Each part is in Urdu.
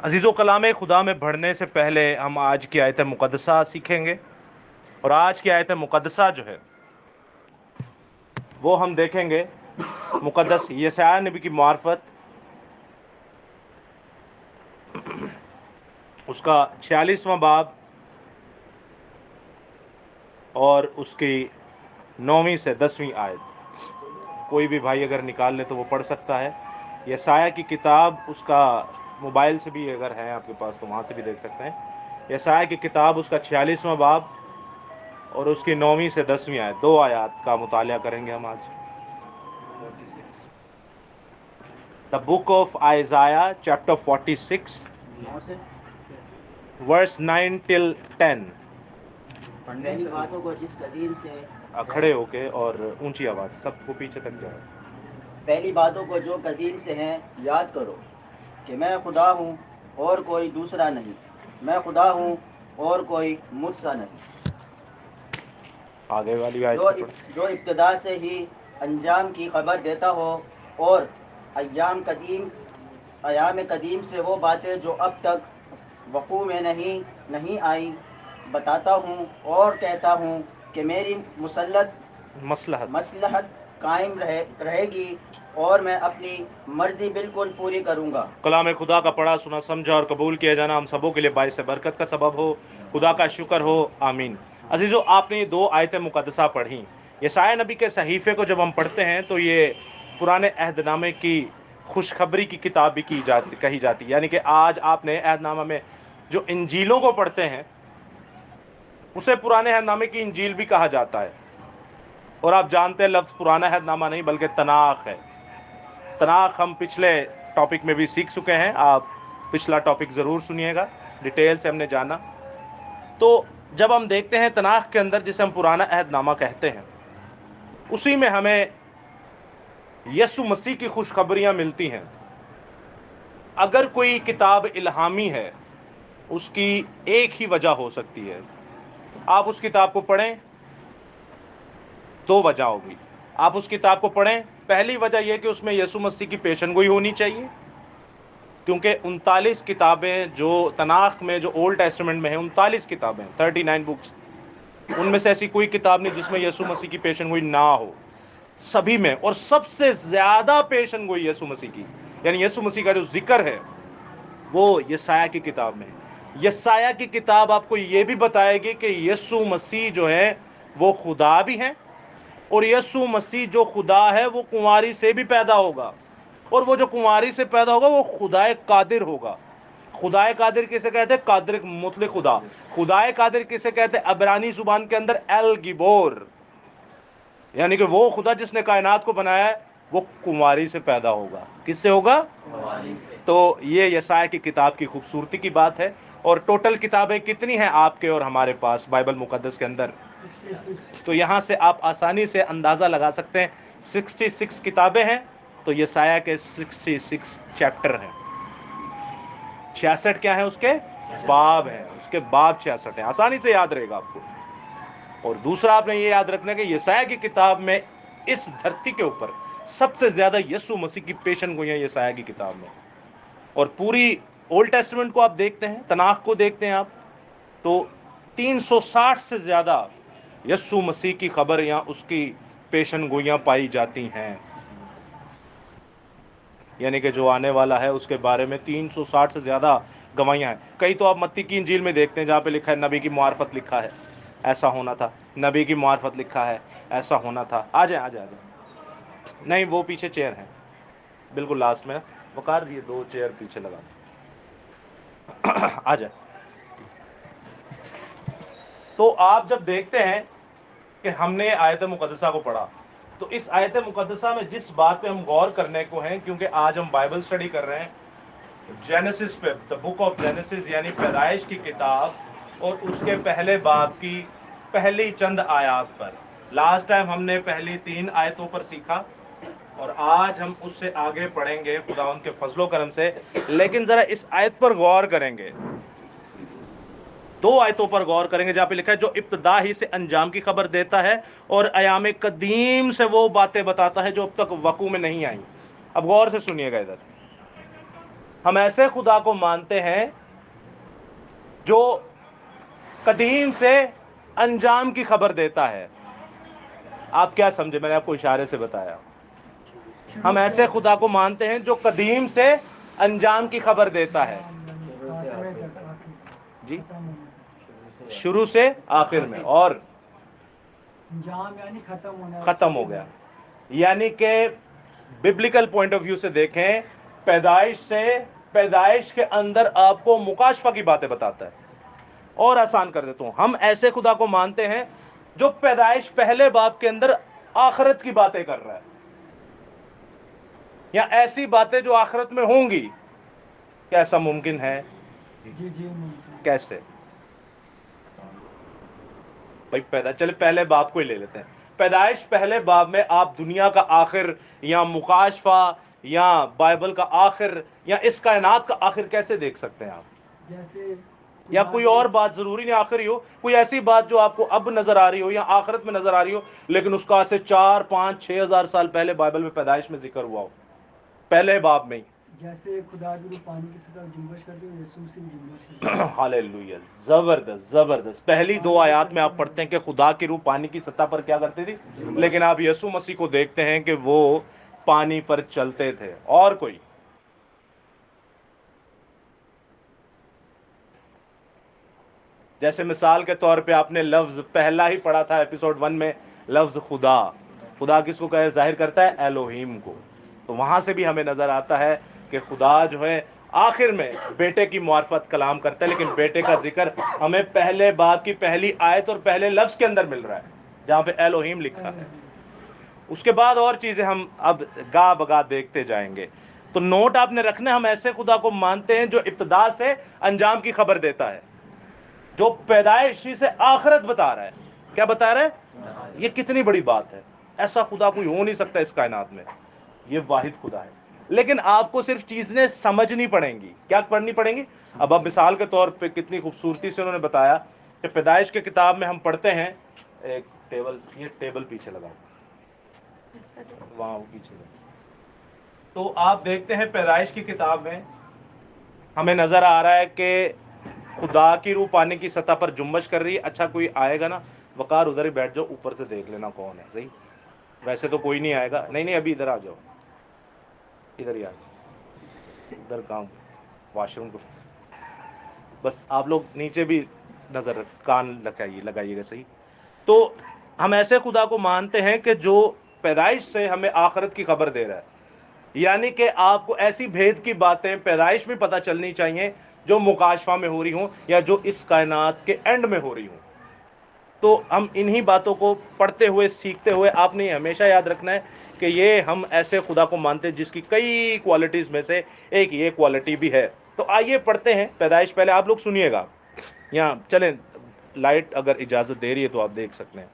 عزیزو، کلام خدا میں بڑھنے سے پہلے ہم آج کی آیت مقدسہ سیکھیں گے، اور آج کی آیت مقدسہ جو ہے وہ ہم دیکھیں گے مقدس یسعیاہ نبی کی معرفت، اس کا 46واں باب اور اس کی 9ویں سے 10ویں آیت۔ کوئی بھی بھائی اگر نکال لے تو وہ پڑھ سکتا ہے۔ یسعیاہ کی کتاب، اس کا موبائل سے بھی اگر ہے آپ کے پاس تو وہاں سے بھی دیکھ سکتے ہیں۔ یسعیاہ کی کتاب، اس کا 46واں باب اور اس کی 9ویں سے 10ویں آیت، 2 آیات کا مطالعہ کریں گے ہم آج۔ The book of Isaiah, chapter 46, verse 9 till 10۔ پہلی باتوں کو جس قدیم سے کھڑے ہو کے اور اونچی آواز، سب کو پیچھے تک جائے۔ پہلی باتوں کو جو قدیم سے ہیں یاد کرو کہ میں خدا ہوں اور کوئی دوسرا نہیں، میں خدا ہوں اور کوئی مجھ سا نہیں، آگے والی آیت کو پڑھ۔ جو ابتدا سے ہی انجام کی خبر دیتا ہو اور ایام قدیم سے وہ باتیں جو اب تک وقوع میں نہیں آئی بتاتا ہوں، اور کہتا ہوں کہ میری مصلحت قائم رہے گی اور میں اپنی مرضی بالکل پوری کروں گا۔ کلام خدا کا پڑھا سنا سمجھا اور قبول کیا جانا ہم سبوں کے لیے باعث برکت کا سبب ہو۔ خدا کا شکر ہو، آمین۔ عزیزو، آپ نے یہ 2 آیتیں مقدسہ پڑھیں۔ یسعیاہ نبی کے صحیفے کو جب ہم پڑھتے ہیں تو یہ پرانے عہد نامے کی خوشخبری کی کتاب بھی کہی جاتی ہے، یعنی کہ آج آپ نے عہد نامہ میں جو انجیلوں کو پڑھتے ہیں اسے پرانے عہد نامے کی انجیل بھی کہا جاتا ہے۔ اور آپ جانتے ہیں لفظ پرانا عہد نامہ نہیں بلکہ تناخ ہے۔ تناخ ہم پچھلے ٹاپک میں بھی سیکھ چکے ہیں، آپ پچھلا ٹاپک ضرور سنیے گا، ڈیٹیل سے ہم نے جانا۔ تو جب ہم دیکھتے ہیں تناخ کے اندر جسے ہم پرانا عہد نامہ کہتے ہیں، اسی میں ہمیں یسوع مسیح کی خوشخبریاں ملتی ہیں۔ اگر کوئی کتاب الہامی ہے، اس کی ایک ہی وجہ ہو سکتی ہے۔ آپ اس کتاب کو پڑھیں، 2 وجہ ہوگی۔ آپ اس کتاب کو پڑھیں، پہلی وجہ یہ کہ اس میں یسوع مسیح کی پیشن گوئی ہونی چاہیے، کیونکہ 39 کتابیں جو تناخ میں، جو اولڈ ٹیسٹمنٹ میں ہیں، 39 کتابیں، 39 بکس، ان میں سے ایسی کوئی کتاب نہیں جس میں یسوع مسیح کی پیشن گوئی نہ ہو۔ سبھی میں، اور سب سے زیادہ پیشن گوئی یسوع مسیح کی، یعنی یسوع مسیح کا جو ذکر ہے وہ یسعیاہ کی کتاب میں ہے۔ یسعیاہ کی کتاب آپ کو یہ بھی بتائے گی کہ یسوع مسیح جو ہے وہ خدا بھی ہیں، اور یسوع مسیح جو خدا ہے وہ کنواری سے بھی پیدا ہوگا، اور وہ جو کنواری سے پیدا ہوگا وہ خدائے قادر ہوگا۔ خدائے قادر کسے کہتے ہیں؟ قادر مطلق خدا۔ خدائے قادر کسے کہتے ہیں؟ عبرانی زبان کے اندر ایل گبور، یعنی کہ وہ خدا جس نے کائنات کو بنایا ہے وہ کنواری سے پیدا ہوگا۔ کس سے ہوگا؟ تو یہ یسعیاہ کی کتاب کی خوبصورتی کی بات ہے۔ اور ٹوٹل کتابیں کتنی ہیں آپ کے اور ہمارے پاس بائبل مقدس کے اندر؟ تو یہاں سے آپ آسانی سے اندازہ لگا سکتے ہیں 66 کتابیں ہیں، تو یسعیاہ کے 66 چیپٹر ہیں۔ 66 کیا ہیں؟ اس کے باب ہیں، اس کے باب 66 ہیں، آسانی سے یاد رہے گا آپ کو۔ اور دوسرا آپ نے یہ یاد رکھنا کہ یسعیاہ کی کتاب میں اس دھرتی کے اوپر سب سے زیادہ یسوع مسیح کی پیشن گوئیاں یسعیاہ کی کتاب میں۔ اور پوری اولڈ ٹیسٹمنٹ کو آپ دیکھتے ہیں، تناخ کو دیکھتے ہیں آپ، تو 360 سے زیادہ یسوع مسیح کی خبر یا اس کی پیشن گوئیاں پائی جاتی ہیں، یعنی کہ جو آنے والا ہے اس کے بارے میں 360 سے زیادہ گواہیاں ہیں۔ کئی تو آپ متی کی انجیل میں دیکھتے ہیں جہاں پہ لکھا ہے نبی کی معرفت لکھا ہے، ایسا ہونا تھا، نبی کی معرفت لکھا ہے، ایسا ہونا تھا۔ آ جائیں آ جائیں آ جائیں، نہیں وہ پیچھے چیئر ہیں بالکل لاسٹ میں، وقار دیے 2 چیئر پیچھے لگا آ جائیں۔ تو آپ جب دیکھتے ہیں کہ ہم نے آیت مقدسہ کو پڑھا، تو اس آیت مقدسہ میں جس بات پہ ہم غور کرنے کو ہیں، کیونکہ آج ہم بائبل سٹڈی کر رہے ہیں جینیسس پہ، دا بک آف جینیسس یعنی پیدائش کی کتاب، اور اس کے پہلے باب کی پہلی چند آیات پر۔ لاسٹ ٹائم ہم نے پہلی 3 آیتوں پر سیکھا، اور آج ہم اس سے آگے پڑھیں گے خداوند کے فضل و کرم سے۔ لیکن ذرا اس آیت پر غور کریں گے، 2 آیتوں پر غور کریں گے جہاں پہ لکھا ہے جو ابتدا ہی سے انجام کی خبر دیتا ہے اور ایام قدیم سے وہ باتیں بتاتا ہے جو اب تک وقوع میں نہیں آئیں۔ اب غور سے سنیے گا ادھر، ہم ایسے خدا کو مانتے ہیں جو قدیم سے انجام کی خبر دیتا ہے. آپ کیا سمجھے؟ میں نے آپ کو اشارے سے بتایا. ہم ایسے خدا کو مانتے ہیں جو قدیم سے انجام کی خبر دیتا ہے. جی شروع سے آخر میں، اور انجام یعنی ختم ہو گیا. یعنی کہ ببلیکل پوائنٹ آف ویو سے دیکھیں، پیدائش کے اندر آپ کو مکاشفہ کی باتیں بتاتا ہے. اور آسان کر دیتا ہوں، ہم ایسے خدا کو مانتے ہیں جو پیدائش پہلے باب کے اندر آخرت کی باتیں کر رہا ہے، یا ایسی باتیں جو آخرت میں ہوں گی. کیا ایسا ممکن ہے؟ جی ممکن. کیسے بھائی؟ چلے پہلے باب کو ہی لے لیتے ہیں. پیدائش پہلے باب میں آپ دنیا کا آخر یا مکاشفہ یا بائبل کا آخر یا اس کائنات کا آخر کیسے دیکھ سکتے ہیں آپ؟ جیسے یا کوئی اور بات، ضروری نہیں آخر ہی ہو، کوئی ایسی بات جو آپ کو اب نظر آ رہی ہو یا آخرت میں نظر آ رہی ہو، لیکن اس کا آج سے 4 5 6 ہزار سال پہلے بائبل میں پیدائش میں ذکر ہوا ہو، پہلے باب میں ہی. جیسے خدا کی روح پانی کی سطح جنبش کرتے ہیں، یسوع مسیح جنبش کرتے ہیں. ہاللیلویہ، زبردست زبردست. پہلی 2 آیات میں آپ پڑھتے ہیں کہ خدا کی روح پانی کی سطح پر کیا کرتی تھی، لیکن آپ یسوع مسیح کو دیکھتے ہیں کہ وہ پانی پر چلتے تھے. اور کوئی؟ جیسے مثال کے طور پہ آپ نے لفظ پہلا ہی پڑھا تھا ایپیسوڈ 1 میں، لفظ خدا. خدا کس کو ظاہر کرتا ہے؟ ایلوہیم کو. تو وہاں سے بھی ہمیں نظر آتا ہے کہ خدا جو ہے آخر میں بیٹے کی معرفت کلام کرتا ہے، لیکن بیٹے کا ذکر ہمیں پہلے باب کی پہلی آیت اور پہلے لفظ کے اندر مل رہا ہے جہاں پہ ایلوہیم لکھا ہے. اس کے بعد اور چیزیں ہم اب گاہ بگاہ دیکھتے جائیں گے. تو نوٹ آپ نے رکھنا ہے، ہم ایسے خدا کو مانتے ہیں جو ابتدا سے انجام کی خبر دیتا ہے، جو پیدائشی سے آخرت بتا رہا ہے. کیا بتا رہا ہے؟ یہ کتنی بڑی بات ہے. ایسا خدا کوئی ہو نہیں سکتا اس کائنات میں. یہ واحد خدا ہے. لیکن آپ کو صرف چیزیں سمجھنی پڑیں گی. کیا پڑھنی پڑیں گی؟ اب مثال کے طور پہ کتنی خوبصورتی سے انہوں نے بتایا کہ پیدائش کی کتاب میں ہم پڑھتے ہیں، ایک ٹیبل، یہ ٹیبل پیچھے لگا وہاں پیچھے لگا. تو آپ دیکھتے ہیں پیدائش کی کتاب میں ہمیں نظر آ رہا ہے کہ خدا کی روح پانی کی سطح پر جنبش کر رہی ہے. اچھا کوئی آئے گا نا؟ وقار ادھر ہی بیٹھ جاؤ، اوپر سے دیکھ لینا کون ہے. صحیح؟ ویسے تو کوئی نہیں آئے گا. نہیں ابھی ادھر آ جاؤ، ادھر ہی آ جاؤ. ادھر کام واش روم کو بس آپ لوگ نیچے بھی نظر کان لگائیے گا. صحیح؟ تو ہم ایسے خدا کو مانتے ہیں کہ جو پیدائش سے ہمیں آخرت کی خبر دے رہا ہے. یعنی کہ آپ کو ایسی بھید کی باتیں پیدائش میں پتہ چلنی چاہیے جو مکاشفہ میں ہو رہی ہوں یا جو اس کائنات کے اینڈ میں ہو رہی ہوں. تو ہم انہی باتوں کو پڑھتے ہوئے سیکھتے ہوئے آپ نے ہمیشہ یاد رکھنا ہے کہ یہ ہم ایسے خدا کو مانتے ہیں جس کی کئی کوالٹیز میں سے ایک یہ کوالٹی بھی ہے. تو آئیے پڑھتے ہیں پیدائش. پہلے آپ لوگ سنیے گا، یہاں چلیں لائٹ اگر اجازت دے رہی ہے تو آپ دیکھ سکتے ہیں.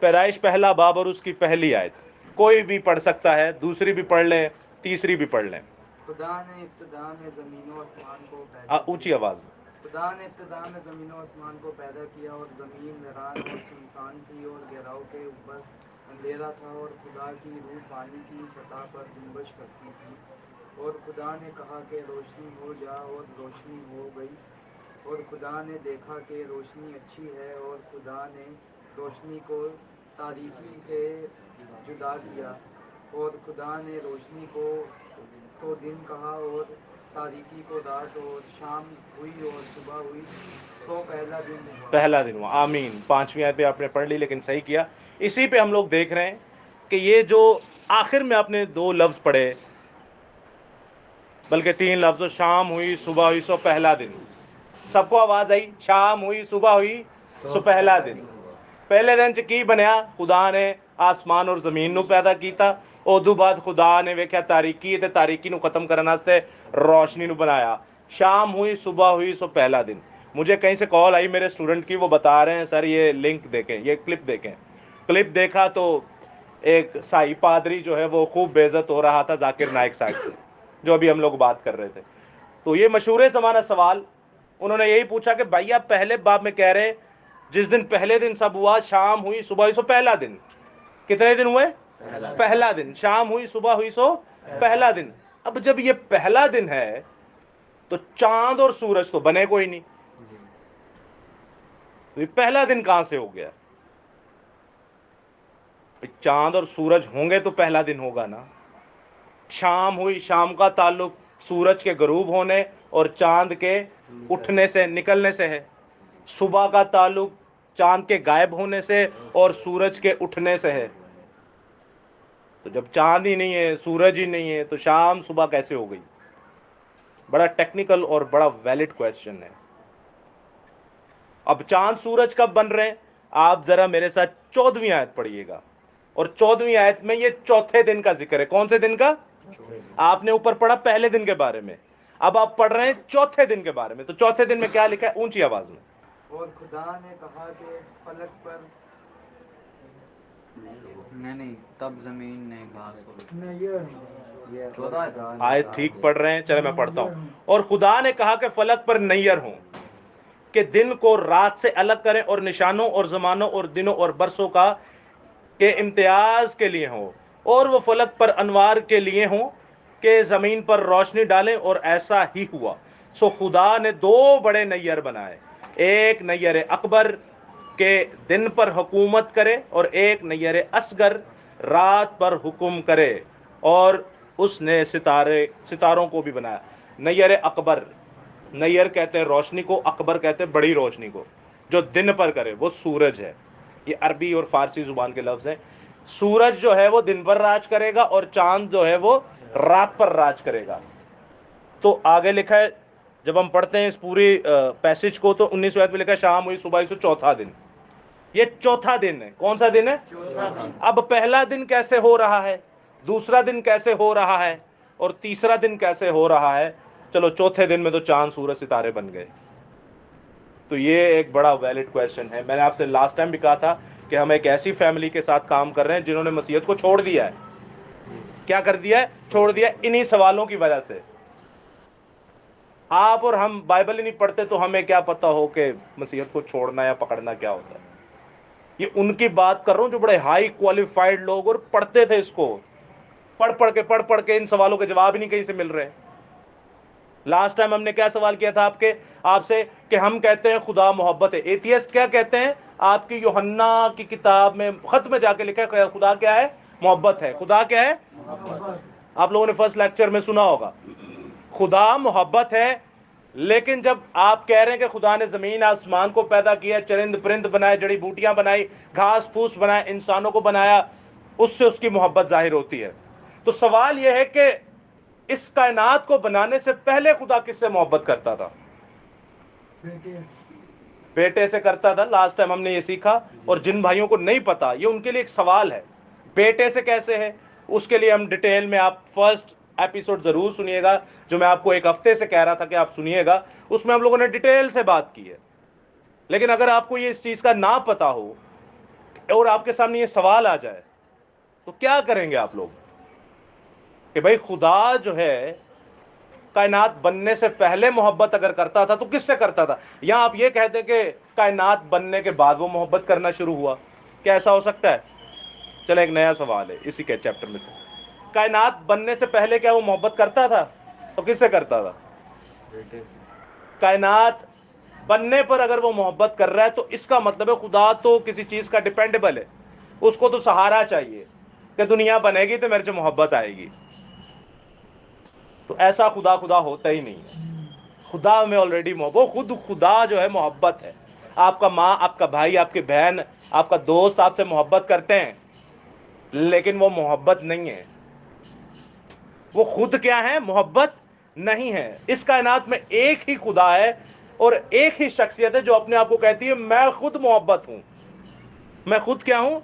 پیدائش پہلا باب اور اس کی پہلی آیت. کوئی بھی پڑھ سکتا ہے، دوسری بھی پڑھ لیں، تیسری بھی پڑھ لیں. خدا نے ابتدا میں زمین و آسمان کو پیدا اونچی آواز میں. خدا نے ابتدا میں زمین و آسمان کو پیدا کیا، اور زمین ویران اور سنسان تھی، اور گہراؤ کے اوپر اندھیرا تھا، اور خدا کی روح پانی کی سطح پر جنبش کرتی تھی. اور خدا نے کہا کہ روشنی ہو جا، اور روشنی ہو گئی. اور خدا نے دیکھا کہ روشنی اچھی ہے، اور خدا نے روشنی کو تاریکی سے جدا کیا. اور خدا نے روشنی کو تو دن کہا، اور تاریکی کو رات. اور شام ہوئی اور صبح ہوئی، سو پہلا دن ہوا. پہلا دن ہوا. آمین. 5ویں آیت پہ آپ نے پڑھ لی، لیکن صحیح کیا. اسی پہ ہم لوگ دیکھ رہے ہیں کہ یہ جو آخر میں آپ نے 2 لفظ پڑھے، بلکہ 3 لفظ، شام ہوئی صبح ہوئی سو پہلا دن. سب کو آواز آئی؟ شام ہوئی صبح ہوئی سو پہلا دن. پہلے دن چ کی بنیا؟ خدا نے آسمان اور زمین نو پیدا کیتا. ادو بعد خدا نے ویکھیا تاریکی تے تاریکی نو ختم کرنے واسطے روشنی نو بنایا. شام ہوئی صبح ہوئی سو پہلا دن. مجھے کہیں سے کال آئی میرے اسٹوڈنٹ کی، وہ بتا رہے ہیں سر یہ لنک دیکھیں، یہ کلپ دیکھیں. کلپ دیکھا تو ایک سائی پادری جو ہے وہ خوب بے عزت ہو رہا تھا ذاکر نائک صاحب سے، جو ابھی ہم لوگ بات کر رہے تھے. تو یہ مشہور زمانہ سوال انہوں نے یہی پوچھا کہ بھائی آپ پہلے باب میں کہہ رہے ہیں جس دن پہلے دن سب ہوا، شام ہوئی صبح ہوئی سو پہلا دن. کتنے دن ہوئے؟ پہلا دن. شام ہوئی صبح ہوئی سو پہلا دن. اب جب یہ پہلا دن ہے تو چاند اور سورج تو بنے کوئی نہیں، تو یہ پہلا دن کہاں سے ہو گیا؟ چاند اور سورج ہوں گے تو پہلا دن ہوگا نا۔ شام ہوئی، شام کا تعلق سورج کے غروب ہونے اور چاند کے اٹھنے سے، نکلنے سے ہے۔ صبح کا تعلق چاند کے غائب ہونے سے اور سورج کے اٹھنے سے ہے۔ تو جب چاند ہی نہیں ہے، سورج ہی نہیں ہے، تو شام صبح کیسے ہو گئی؟ بڑا ٹیکنیکل اور بڑا ویلڈ کویسچن ہے۔ اب چاند سورج کب بن رہے ہیں؟ آپ ذرا میرے ساتھ 14ویں آیت پڑھیے گا، اور 14ویں آیت میں یہ چوتھے دن کا ذکر ہے۔ کون سے دن کا؟ آپ نے اوپر پڑھا پہلے دن کے بارے میں، اب آپ پڑھ رہے ہیں چوتھے دن کے بارے میں۔ تو چوتھے دن میں کیا لکھا ہے؟ اونچی آواز میں۔ اور خدا نے کہا کہ فلک پر نہیں تب زمین نے گھاس آیت ٹھیک پڑھ رہے ہیں؟ چلے میں پڑھتا ہوں۔ اور خدا نے کہا کہ فلک پر نیر ہوں، کہ دن کو رات سے الگ کریں، اور نشانوں اور زمانوں اور دنوں اور برسوں کا کے امتیاز کے لیے ہوں، اور وہ فلک پر انوار کے لیے ہوں کہ زمین پر روشنی ڈالیں، اور ایسا ہی ہوا۔ سو خدا نے 2 بڑے نیر بنائے، ایک نیر اکبر کہ دن پر حکومت کرے، اور ایک نیر اصغر رات پر حکم کرے، اور اس نے ستاروں کو بھی بنایا۔ نیر اکبر، نیر کہتے ہیں روشنی کو، اکبر کہتے ہیں بڑی روشنی کو، جو دن پر کرے وہ سورج ہے۔ یہ عربی اور فارسی زبان کے لفظ ہیں۔ سورج جو ہے وہ دن پر راج کرے گا، اور چاند جو ہے وہ رات پر راج کرے گا۔ تو آگے لکھا ہے، جب ہم پڑھتے ہیں اس پوری پیسج کو، تو 19 آیت میں لکھا ہے شام ہوئی صبح ہوئی، سو چوتھا دن۔ یہ چوتھا دن ہے۔ کون سا دن ہے؟ اب پہلا دن کیسے ہو رہا ہے، دوسرا دن کیسے ہو رہا ہے، اور تیسرا دن کیسے ہو رہا ہے؟ چلو چوتھے دن میں تو چاند سورج ستارے بن گئے۔ تو یہ ایک بڑا ویلڈ کویسچن ہے۔ میں نے آپ سے لاسٹ ٹائم بھی کہا تھا کہ ہم ایک ایسی فیملی کے ساتھ کام کر رہے ہیں جنہوں نے مسیحیت کو چھوڑ دیا ہے۔ کیا کر دیا ہے؟ چھوڑ دیا، انہی سوالوں کی وجہ سے۔ آپ اور ہم بائبل ہی نہیں پڑھتے تو ہمیں کیا پتا ہو کہ مسیحیت کو چھوڑنا یا پکڑنا کیا ہوتا ہے۔ یہ ان کی بات کر رہا ہوں جو بڑے ہائی کوالیفائڈ لوگ اور پڑھتے تھے اس کو، پڑھ کے ان سوالوں کے جواب ہی نہیں کہیں سے مل رہے۔ لاسٹ ٹائم ہم نے کیا سوال کیا تھا آپ سے کہ ہم کہتے ہیں خدا محبت ہے، ایتھیسٹ کیا کہتے ہیں؟ آپ کی یوحنا کی کتاب میں خط میں جا کے لکھا ہے خدا کیا ہے؟ محبت ہے۔ خدا کیا ہے؟ آپ لوگوں نے فرسٹ لیکچر میں سنا ہوگا، خدا محبت ہے۔ لیکن جب آپ کہہ رہے ہیں کہ خدا نے زمین آسمان کو پیدا کیا، چرند پرند بنائے، جڑی بوٹیاں بنائی، گھاس پھوس بنائے، انسانوں کو بنایا، اس سے اس کی محبت ظاہر ہوتی ہے۔ تو سوال یہ ہے کہ اس کائنات کو بنانے سے پہلے خدا کس سے محبت کرتا تھا؟ بیٹے سے کرتا تھا۔ لاسٹ ٹائم ہم نے یہ سیکھا، اور جن بھائیوں کو نہیں پتا یہ ان کے لیے ایک سوال ہے، بیٹے سے کیسے ہے؟ اس کے لیے ہم ڈیٹیل میں، آپ فرسٹ ایپیسوڈ ضرور سنیے گا جو میں آپ کو ایک ہفتے سے کہہ رہا تھا کہ آپ سنیے گا، اس میں ہم لوگوں نے ڈیٹیل سے بات کی ہے۔ لیکن اگر آپ کو یہ اس چیز کا نہ پتا ہو اور آپ کے سامنے یہ سوال آ جائے تو کیا کریں گے آپ لوگ؟ کہ بھائی خدا جو ہے کائنات بننے سے پہلے محبت اگر کرتا تھا تو کس سے کرتا تھا؟ یا آپ یہ کہتے کہ کائنات بننے کے بعد وہ محبت کرنا شروع ہوا، کیا ایسا ہو سکتا ہے؟ چلے ایک نیا سوال ہے اسی کے چیپٹر میں سے، کائنات بننے سے پہلے کیا وہ محبت کرتا تھا؟ تو کس سے کرتا تھا؟ کائنات بننے پر اگر وہ محبت کر رہا ہے تو اس کا مطلب ہے خدا تو کسی چیز کا ڈیپینڈیبل ہے، اس کو تو سہارا چاہیے کہ دنیا بنے گی تو میرے سے محبت آئے گی۔ تو ایسا خدا ہوتا ہی نہیں ہے۔ خدا میں آلریڈی محبت، وہ خود خدا جو ہے محبت ہے۔ آپ کا ماں، آپ کا بھائی، آپ کی بہن، آپ کا دوست آپ سے محبت کرتے ہیں، لیکن وہ محبت نہیں ہے۔ وہ خود کیا ہے؟ محبت نہیں ہے۔ اس کائنات میں ایک ہی خدا ہے اور ایک ہی شخصیت ہے جو اپنے آپ کو کہتی ہے میں خود محبت ہوں، میں خود کیا ہوں؟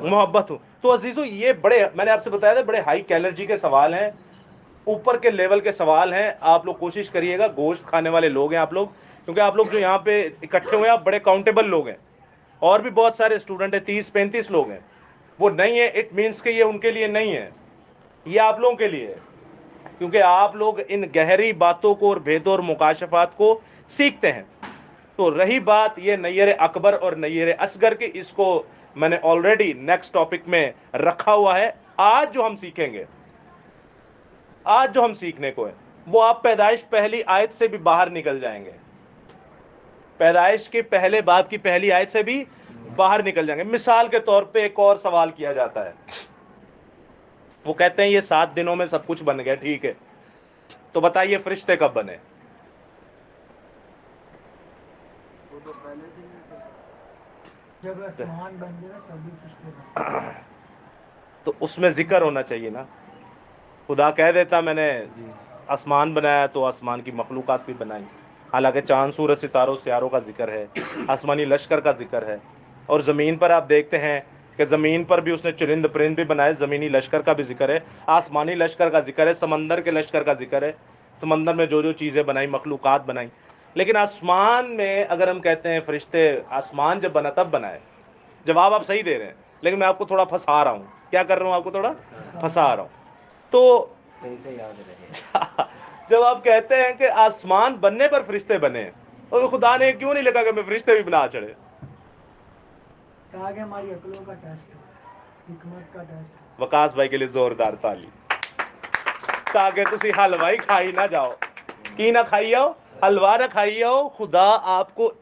محبت ہوں۔ تو عزیزو یہ بڑے، میں نے آپ سے بتایا تھا بڑے ہائی کیلرجی کے سوال ہیں، اوپر کے لیول کے سوال ہیں۔ آپ لوگ کوشش کریے گا، گوشت کھانے والے لوگ ہیں آپ لوگ، کیونکہ آپ لوگ جو یہاں پہ اکٹھے ہوئے ہیں آپ بڑے کاؤنٹیبل لوگ ہیں، اور بھی بہت سارے اسٹوڈنٹ ہیں، 30-35 لوگ ہیں، وہ نہیں ہے اٹ مینس کہ یہ ان کے لیے نہیں ہے، یہ آپ لوگوں کے لیے ہے، کیونکہ آپ لوگ ان گہری باتوں کو اور بھیدوں اور مکاشفات کو سیکھتے ہیں۔ تو رہی بات یہ نیر اکبر اور نیر اصغر کی، اس کو میں نے آلریڈی نیکسٹ ٹاپک میں رکھا ہوا ہے۔ آج جو ہم سیکھیں گے، آج جو ہم سیکھنے کو ہے وہ آپ پیدائش پہلی آیت سے بھی باہر نکل جائیں گے، پیدائش کے پہلے باب کی پہلی آیت سے بھی باہر نکل جائیں گے۔ مثال کے طور پہ ایک اور سوال کیا جاتا ہے، وہ کہتے ہیں یہ 7 دنوں میں سب کچھ بن گیا، ٹھیک ہے، تو بتائیے فرشتے کب بنے؟ وہ تو پہلے سے ہی تھے۔ جب آسمان بن گیا تبھی فرشتے بنے۔ تو اس میں ذکر ہونا چاہیے نا، خدا کہہ دیتا میں نے آسمان بنایا تو آسمان کی مخلوقات بھی بنائی، حالانکہ چاند سورج ستاروں سیاروں کا ذکر ہے، آسمانی لشکر کا ذکر ہے، اور زمین پر آپ دیکھتے ہیں کہ زمین پر بھی اس نے چرند پرند بھی بنائے، زمینی لشکر کا بھی ذکر ہے، آسمانی لشکر کا ذکر ہے، سمندر کے لشکر کا ذکر ہے، سمندر میں جو جو چیزیں بنائی، مخلوقات بنائی۔ لیکن آسمان میں اگر ہم کہتے ہیں فرشتے آسمان جب بنا تب بنائے، جواب آپ صحیح دے رہے ہیں، لیکن میں آپ کو تھوڑا پھنسا رہا ہوں۔ کیا کر رہا ہوں؟ آپ کو تھوڑا پھنسا رہا ہوں۔ تو صحیح سے یاد رہے۔ جب آپ کہتے ہیں کہ آسمان بننے پر فرشتے بنے، اور خدا نے کیوں نہیں لکھا کہ میں فرشتے بھی بنا چڑھے؟ تاکہ ہماری عقلوں کا ٹیسٹ ہو، حکمت کا ٹیسٹ ہو۔ وکاس بھائی کے لیے زوردار تالی، تاکہ تسی حلوائی کھائی نہ جاؤ، کی نہ کھائی آؤ، حلوا نہ کھائی آؤ۔ خدا آپ کو،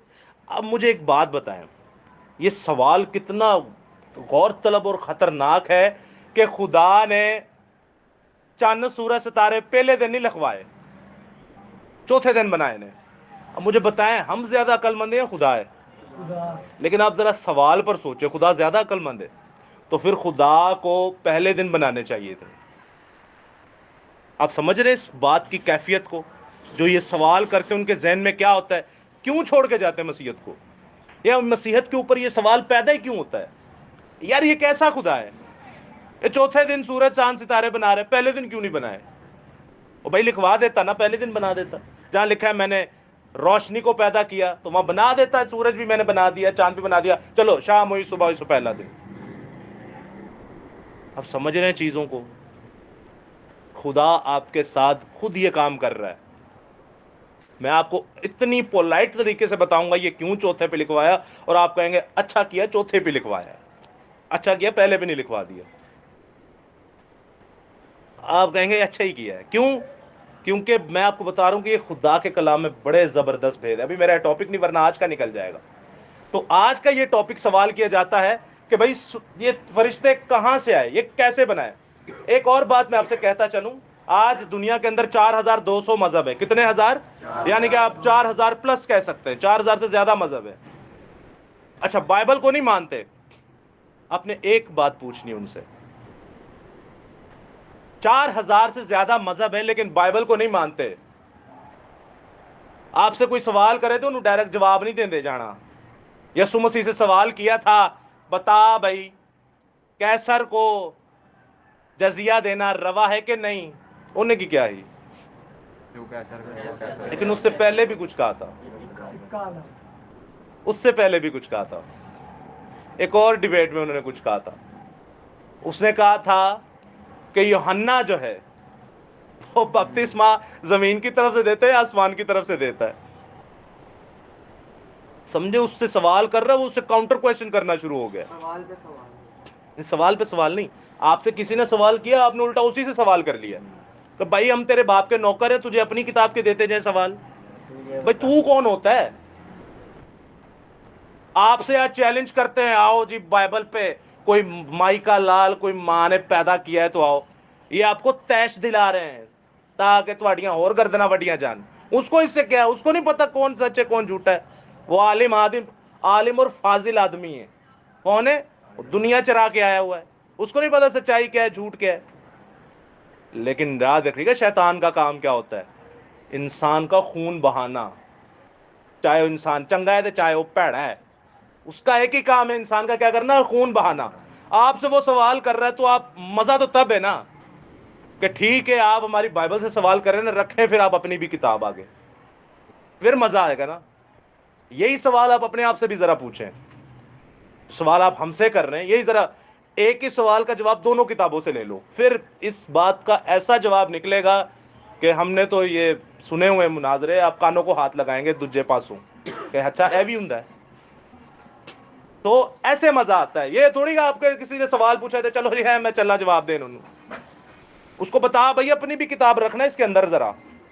اب مجھے ایک بات بتائیں، یہ سوال کتنا غور طلب اور خطرناک ہے کہ خدا نے چاند سورج ستارے پہلے دن نہیں لکھوائے، چوتھے دن بنائے نے۔ اب مجھے بتائیں، ہم زیادہ عقل مند ہیں یا خدا ہے؟ خدا لیکن آپ ذرا سوال پر سوچیں، خدا زیادہ عقل مند ہے، تو پھر خدا کو پہلے دن بنانے چاہیے تھے۔ آپ سمجھ رہے اس بات کی کیفیت کو؟ جو یہ سوال کرتے ہیں ان کے ذہن میں کیا ہوتا ہے؟ کیوں چھوڑ کے جاتے ہیں مسیحیت کو؟ یا مسیحیت کے اوپر یہ سوال پیدا ہی کیوں ہوتا ہے؟ یار یہ کیسا خدا ہے؟ یہ چوتھے دن سورج چاند ستارے بنا رہے، پہلے دن کیوں نہیں بنائے؟ وہ بھائی لکھوا دیتا نا، پہلے دن بنا دیتا۔ جہاں لکھا ہے میں نے روشنی کو پیدا کیا، تو وہاں بنا دیتا ہے، سورج بھی میں نے بنا دیا، چاند بھی بنا دیا، چلو شام ہوئی صبح ہوئی سو پہلا دن۔ اب سمجھ رہے ہیں چیزوں کو؟ خدا آپ کے ساتھ خود یہ کام کر رہا ہے۔ میں آپ کو اتنی پولائٹ طریقے سے بتاؤں گا یہ کیوں چوتھے پہ لکھوایا، اور آپ کہیں گے اچھا کیا چوتھے پہ لکھوایا، اچھا کیا پہلے پہ نہیں لکھوا دیا۔ آپ کہیں گے اچھا ہی کیا ہے، کیوں؟ کیونکہ میں آپ کو بتا رہا ہوں کہ یہ خدا کے کلام میں بڑے زبردست بھید ہے۔ ابھی میرا ٹاپک نہیں، ورنہ آج کا نکل جائے گا۔ تو آج کا یہ ٹاپک سوال کیا جاتا ہے کہ بھائی یہ فرشتے کہاں سے آئے، یہ کیسے بنائے؟ ایک اور بات میں آپ سے کہتا چلوں، آج دنیا کے اندر 4200 مذہب ہے۔ کتنے ہزار؟ یعنی کہ آپ 4000 پلس کہہ سکتے ہیں، 4000 سے زیادہ مذہب ہے۔ اچھا بائبل کو نہیں مانتے؟ آپ نے ایک بات پوچھنی ان سے، 4000 سے زیادہ مذہب ہے لیکن بائبل کو نہیں مانتے۔ آپ سے کوئی سوال کرے تو انہوں ڈائریکٹ جواب نہیں دیں دے جانا۔ یسوع مسیح سے سوال کیا تھا، بتا بھائی کیسر کو جزیہ دینا روا ہے کہ نہیں؟ انہیں کی کیا ہی، لیکن اس سے پہلے بھی کچھ کہا تھا، سکہ آدھا۔ اس سے پہلے بھی کچھ کہا تھا۔ ایک اور ڈیبیٹ میں انہوں نے کچھ کہا تھا، اس نے کہا تھا کہ یوحنا جو ہے وہ بپتسمہ زمین کی طرف سے دیتا ہے یا آسمان کی طرف سے دیتا ہے؟ سمجھے؟ اس سے سوال کر رہا ہے، وہ اس سے کاؤنٹر کویشچن کرنا شروع ہو گیا۔ سوال پہ سوال۔ سوال پہ سوال نہیں، آپ سے کسی نے سوال کیا، آپ نے الٹا اسی سے سوال کر لیا کہ بھائی ہم تیرے باپ کے نوکر ہیں، تجھے اپنی کتاب کے دیتے جائیں سوال۔ بھائی تو کون ہوتا ہے؟ آپ سے آج چیلنج کرتے ہیں، آؤ جی بائبل پہ کوئی مائی کا لال، کوئی ماں نے پیدا کیا ہے تو آؤ۔ یہ آپ کو تیش دلا رہے ہیں تاکہ تھوڑیاں اور گردنا وڈیاں جان۔ اس کو اس سے کیا ہے؟ اس کو نہیں پتا کون سچ ہے کون جھوٹا ہے۔ وہ عالم اور فاضل آدمی ہے۔ کون ہے؟ وہ دنیا چرا کے آیا ہوا ہے، اس کو نہیں پتا سچائی کیا ہے جھوٹ کیا ہے۔ لیکن یاد رکھیے گا شیطان کا کام کیا ہوتا ہے؟ انسان کا خون بہانا، چاہے وہ انسان چنگا ہے چاہے وہ پیڑا ہے، اس کا ایک ہی کام ہے انسان کا کیا کرنا؟ خون بہانا۔ آپ سے وہ سوال کر رہا ہے تو آپ مزہ تو تب ہے نا کہ ٹھیک ہے آپ ہماری بائبل سے سوال کر رہے ہیں نا، رکھیں پھر آپ اپنی بھی کتاب آگے، پھر مزہ آئے گا نا۔ یہی سوال آپ اپنے آپ سے بھی ذرا پوچھیں، سوال آپ ہم سے کر رہے ہیں، یہی ذرا ایک ہی سوال کا جواب دونوں کتابوں سے لے لو، پھر اس بات کا ایسا جواب نکلے گا کہ ہم نے تو یہ سنے ہوئے مناظرے، آپ کانوں کو ہاتھ لگائیں گے دوجے پاسوں کہ اچھا اے بھی ہوں ہے۔ تو ایسے مزہ آتا ہے، یہ تھوڑی کہ آپ کے کسی نے سوال پوچھا تھا چلو جی ہے میں چلا جواب دیں انہوں، اس کو بتا بھائی اپنی بھی کتاب رکھنا اس کے اندر ذرا،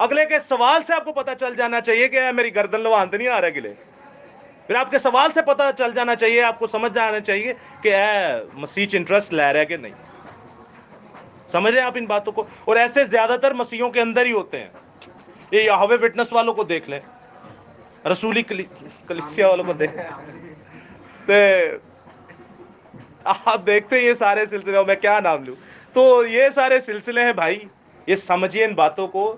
اگلے کے سوال سے آپ کو پتہ چل جانا چاہیے کہ اے میری گردن لوان تو نہیں آ رہا گلے. پھر آپ کے سوال سے پتہ چل جانا چاہیے, آپ کو سمجھ جانا چاہیے کہ اے مسیح انٹرسٹ لے رہا ہے کہ نہیں. سمجھ رہے ہیں آپ ان باتوں کو؟ اور ایسے زیادہ تر مسیحوں کے اندر ہی ہوتے ہیں. یہ یہوہ وٹنس والوں کو دیکھ لیں, رسولی کلیسیا والوں کو دیکھ لیں, آپ دیکھتے ہیں یہ سارے سلسلے, میں کیا نام لوں, تو یہ سارے سلسلے ہیں بھائی. یہ سمجھیے ان باتوں کو.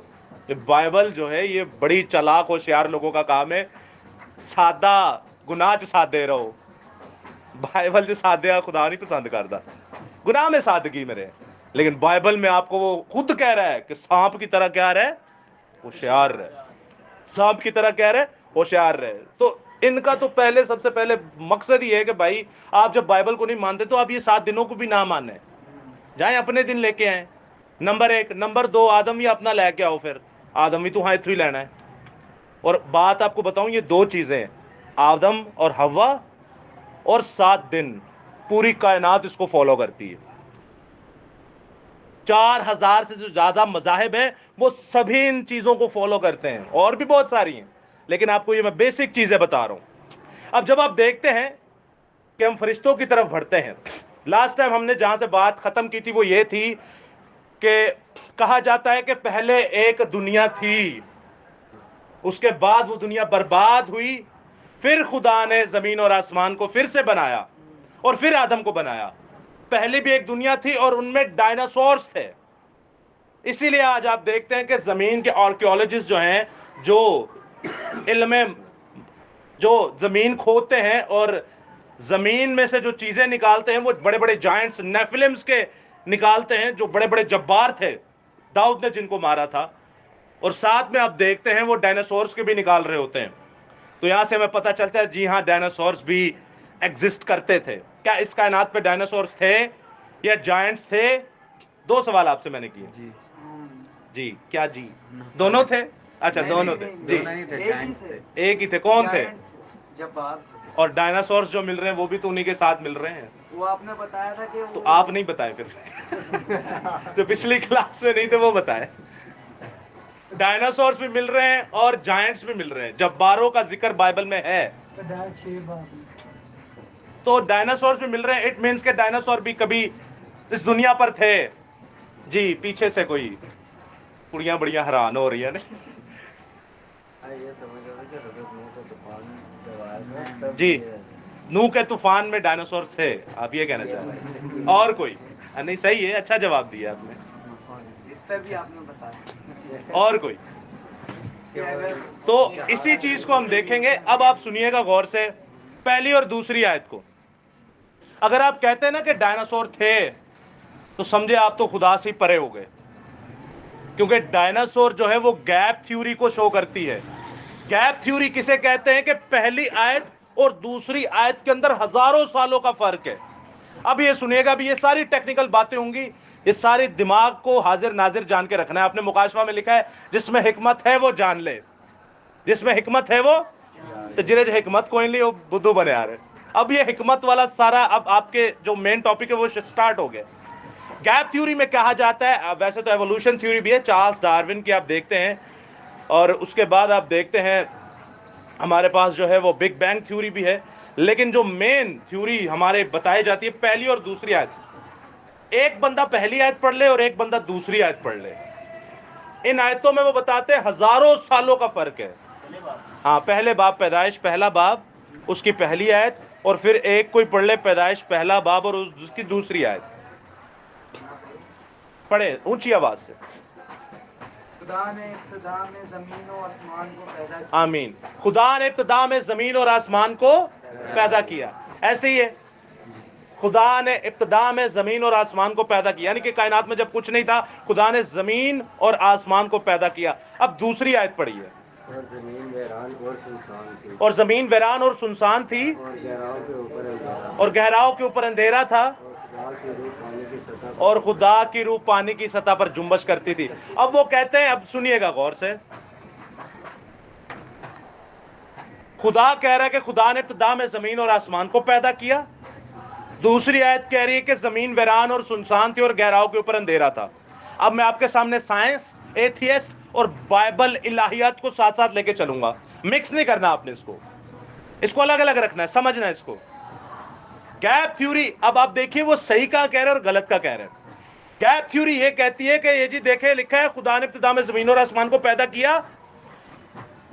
بائبل جو ہے یہ بڑی چلاک ہوشیار لوگوں کا کام ہے. سادہ گناہ چ سادے رہو. بائبل جو سادہ خدا نہیں پسند کرتا, گناہ میں سادگی میں رہے. لیکن بائبل میں آپ کو وہ خود کہہ رہا ہے کہ سانپ کی طرح کیا رہے, ہوشیار رہے. سانپ کی طرح کہہ رہے ہوشیار رہے. تو ان کا تو پہلے سب سے پہلے مقصد یہ ہے کہ بھائی آپ جب بائبل کو نہیں مانتے تو آپ یہ 7 دنوں کو بھی نہ مانیں, جائیں اپنے دن لے کے آئیں. نمبر 1. نمبر 2, آدم بھی اپنا لے کے آؤ. پھر آدم بھی تو ہاں اتھو ہی لینا ہے. اور بات آپ کو بتاؤں, یہ 2 چیزیں ہیں, آدم اور حوا اور 7 دن. پوری کائنات اس کو فالو کرتی ہے. 4000 سے جو زیادہ مذاہب ہیں وہ سبھی ان چیزوں کو فالو کرتے ہیں, اور بھی بہت ساری ہیں, لیکن آپ کو یہ میں بیسک چیزیں بتا رہا ہوں. اب جب آپ دیکھتے ہیں کہ ہم فرشتوں کی طرف بڑھتے ہیں, لاسٹ ٹائم ہم نے جہاں سے بات ختم کی تھی وہ یہ تھی کہ کہا جاتا ہے کہ پہلے ایک دنیا تھی, اس کے بعد وہ دنیا برباد ہوئی, پھر خدا نے زمین اور آسمان کو پھر سے بنایا اور پھر آدم کو بنایا. پہلے بھی ایک دنیا تھی اور ان میں ڈائناسورس تھے. اسی لیے آج آپ دیکھتے ہیں کہ زمین کے آرکیولوجسٹ جو ہیں, جو علم جو زمین کھودتے ہیں اور زمین میں سے جو چیزیں نکالتے ہیں وہ بڑے بڑے جائنٹس نیفلمز کے نکالتے ہیں, جو بڑے بڑے جبار تھے, داؤد نے جن کو مارا تھا. اور ساتھ میں آپ دیکھتے ہیں وہ ڈائناسورس کے بھی نکال رہے ہوتے ہیں. تو یہاں سے ہمیں پتہ چلتا ہے جی ہاں ڈائناسورس بھی ایگزسٹ کرتے تھے. کیا اس کائنات پہ ڈائناسورس تھے یا جائنٹس تھے؟ 2 سوال آپ سے میں نے کیے. جی کیا جی دونوں تھے؟ اچھا دونوں تھے. جی ایک ہی تھے. کون تھے؟ اور ڈائناسورس جو مل رہے ہیں وہ بھی تو انہی کے ساتھ مل رہے ہیں. وہ آپ نے بتایا تھا کہ تو آپ نہیں بتائے پھر تو پچھلی کلاس میں نہیں تھے وہ بتائے. ڈائناسورس بھی مل رہے ہیں اور جائنٹس بھی مل رہے ہیں. جباروں کا ذکر بائبل میں ہے ہدایت 6 باب. تو ڈائناسورس بھی مل رہے ہیں. اٹ مینس کہ ڈائناسور بھی کبھی اس دنیا پر تھے. جی پیچھے سے کوئی کڑیاں بڑیاں حیران ہو رہی ہیں. جی نوح کے طوفان میں ڈائناسور تھے, آپ یہ کہنا چاہ رہے ہیں؟ اور کوئی نہیں؟ صحیح ہے, اچھا جواب دیا آپ نے. اس پہ بھی آپ نے بتایا. اور کوئی؟ تو اسی چیز کو ہم دیکھیں گے. اب آپ سنیے گا غور سے پہلی اور دوسری آیت کو. اگر آپ کہتے ہیں نا کہ ڈائناسور تھے تو سمجھے آپ تو خدا سے پرے ہو گئے, کیونکہ ڈائناسور جو ہے وہ گیپ تھیوری کو شو کرتی ہے. گیپ تھیوری کسے کہتے ہیں کہ پہلی آیت اور دوسری آیت کے اندر ہزاروں سالوں کا فرق ہے. اب یہ سنیے گا, بھی یہ ساری ٹیکنیکل باتیں ہوں گی, یہ ساری دماغ کو حاضر ناظر جان کے رکھنا ہے. آپ نے مکاشفہ میں لکھا ہے جس میں حکمت ہے وہ جان لے, جس میں حکمت ہے وہ تو جرے جو حکمت کوئی نہیں وہ بدھو بنے آ رہے. اب یہ حکمت والا سارا اب آپ کے جو مین ٹاپک ہے وہ سٹارٹ ہو گیا. گیپ تھیوری میں کہا جاتا ہے, ویسے تو ایوولوشن تھیوری بھی ہے, چارلس ڈارون کی آپ دیکھتے ہیں, اور اس کے بعد آپ دیکھتے ہیں ہمارے پاس جو ہے وہ بگ بینگ تھیوری بھی ہے. لیکن جو مین تھیوری ہمارے بتائی جاتی ہے پہلی اور دوسری آیت. ایک بندہ پہلی آیت پڑھ لے اور ایک بندہ دوسری آیت پڑھ لے, ان آیتوں میں وہ بتاتے ہیں ہزاروں سالوں کا فرق ہے. ہاں پہلے باب پیدائش پہلا باب اس کی پہلی آیت, اور پھر ایک کوئی پڑھ لے پیدائش پہلا باب اور اس کی دوسری آیت. پڑھے اونچی آواز سے. خدا نے ابتدا میں زمین و آسمان کو پیدا کیا. آمین. خدا نے ابتدا میں زمین اور آسمان کو پیدا کیا. ایسے ہی ہے, خدا نے ابتدا میں زمین اور آسمان کو پیدا کیا, یعنی کہ کائنات میں جب کچھ نہیں تھا خدا نے زمین اور آسمان کو پیدا کیا. اب دوسری آیت پڑھیے. اور زمین ویران اور سنسان تھی, اور زمین ویران اور سنسان تھی, اور گہراؤں کے اوپر اندھیرا, اور گہراؤں کے اوپر اندھیرا تھا, اور خدا کی روح پانی کی سطح اور خدا کی روح پانی کی سطح پر جنبش کرتی تھی. اب وہ کہتے ہیں, اب سنیے گا غور سے, خدا کہہ رہا ہے کہ خدا نے ابتدا میں زمین اور آسمان کو پیدا کیا. دوسری آیت کہہ رہی ہے کہ زمین ویران اور سنسان تھی اور گہراؤں کے اوپر اندھیرا تھا. اب میں آپ کے سامنے سائنس, ایتھیسٹ اور بائبل الہیات کو ساتھ ساتھ لے کے چلوں گا. مکس نہیں کرنا آپ نے اس کو الگ الگ رکھنا ہے, سمجھنا ہے اس کو. گیپ تھیوری, اب آپ دیکھیے وہ صحیح کا کہہ رہے ہیں اور غلط کا کہہ رہے ہیں. گیپ تھیوری یہ کہتی ہے کہ یہ جی دیکھیں لکھا ہے خدا نے ابتدا میں زمین اور آسمان کو پیدا کیا,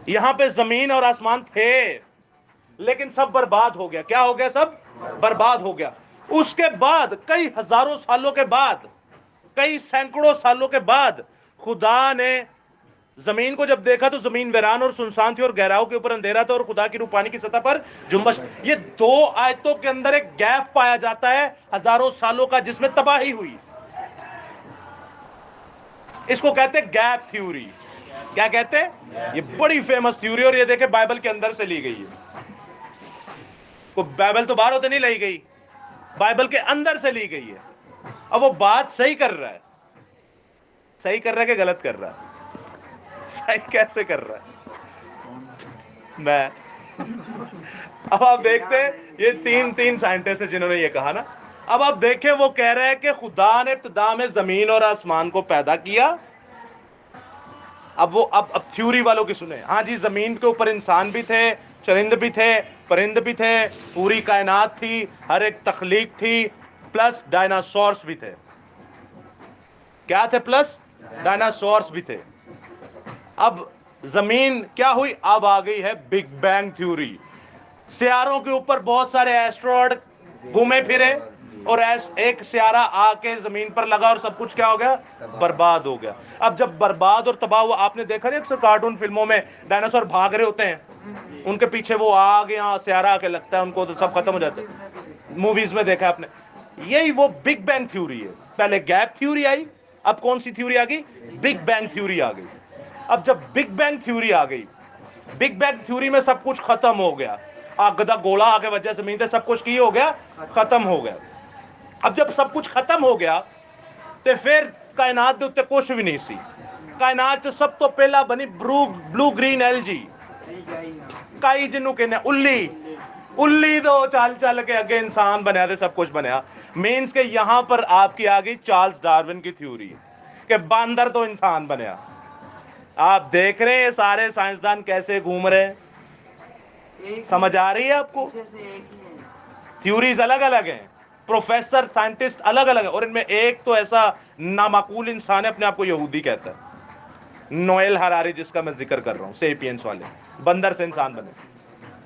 یہاں پہ زمین اور آسمان تھے لیکن سب برباد ہو گیا. کیا ہو گیا؟ سب برباد ہو گیا. اس کے بعد کئی ہزاروں سالوں کے بعد, کئی سینکڑوں سالوں کے بعد خدا نے زمین کو جب دیکھا تو زمین ویران اور سنسان تھی اور گہراؤں کے اوپر اندھیرا تھا اور خدا کی روح پانی کی سطح پر جنبش. یہ دو آیتوں کے اندر ایک گیپ پایا جاتا ہے ہزاروں سالوں کا جس میں تباہی ہوئی. اس کو کہتے گیپ تھیوری. کیا کہتے ہیں؟ یہ بڑی فیمس تھیوری, اور یہ دیکھیں بائبل کے اندر سے لی گئی ہے. بائبل تو باہر ہوتے نہیں لی گئی, بائبل کے اندر سے لی گئی ہے. اب وہ بات صحیح کر رہا ہے, صحیح کر رہا ہے کہ غلط کر رہا ہے؟ صحیح کیسے کر رہا ہے؟ میں اب آپ دیکھتے ہیں یہ تین سائنٹسٹ ہیں جنہوں نے یہ کہا نا. اب آپ دیکھیں وہ کہہ رہے ہیں کہ خدا نے ابتدا میں زمین اور آسمان کو پیدا کیا. اب تھیوری والوں کی سنیں. ہاں جی, زمین کے اوپر انسان بھی تھے, چرند بھی تھے, پرند بھی تھے, پوری کائنات تھی, ہر ایک تخلیق تھی, پلس ڈائناسورس بھی تھے. کیا تھے؟ پلس ڈائناسورس بھی تھے. اب زمین کیا ہوئی؟ اب آ گئی ہے بگ بینگ تھیوری. سیاروں کے اوپر بہت سارے ایسٹرائڈ گھومے پھرے اور ایک سیارہ آ کے زمین پر لگا اور سب کچھ کیا ہو گیا؟ برباد ہو گیا. اب جب برباد اور تباہ ہوا, آپ نے دیکھا نہیں اکثر کارٹون فلموں میں ڈائناسور بھاگ رہے ہوتے ہیں, ان کے پیچھے وہ آ گیا سیارہ آ کے لگتا ہے ان کو تو سب ختم ہو جاتا ہے. موویز میں دیکھا آپ نے. یہی وہ بگ بینگ تھیوری ہے. پہلے گیپ تھیوری آئی, اب کون سی تھیوری آ گئی؟ بگ بینگ تھیوری آ گئی. اب جب بگ بینگ تھیوری آ گئی, بگ بینگ تھیوری میں سب کچھ ختم ہو گیا. گدا گولا آ کے وجہ زمین سے سب کچھ کی ہو گیا, ختم ہو گیا. اب جب سب کچھ ختم ہو گیا تو پھر کائنات دے اتنے کچھ بھی نہیں سی. کائنات سب تو پہلا بنی بلو گرین ایلجی, کائی جنوں کہنے الی تو چل چل کے اگے انسان بنیا تھے, سب کچھ بنیا. مینس کہ یہاں پر آپ کی آ گئی چارلز ڈارون کی تھیوری کہ باندر تو انسان بنیا. آپ دیکھ رہے ہیں سارے سائنسدان کیسے گھوم رہے ہیں, سمجھ آ رہی ہے آپ کو؟ تھیوریز الگ الگ ہیں, پروفیسر سائنٹسٹ الگ الگ ہیں, اور ان میں ایک تو ایسا نامعقول انسان ہے اپنے آپ کو یہودی کہتا ہے, نوئل ہراری جس کا میں ذکر کر رہا ہوں, سیپینس والے, بندر سے انسان بنے.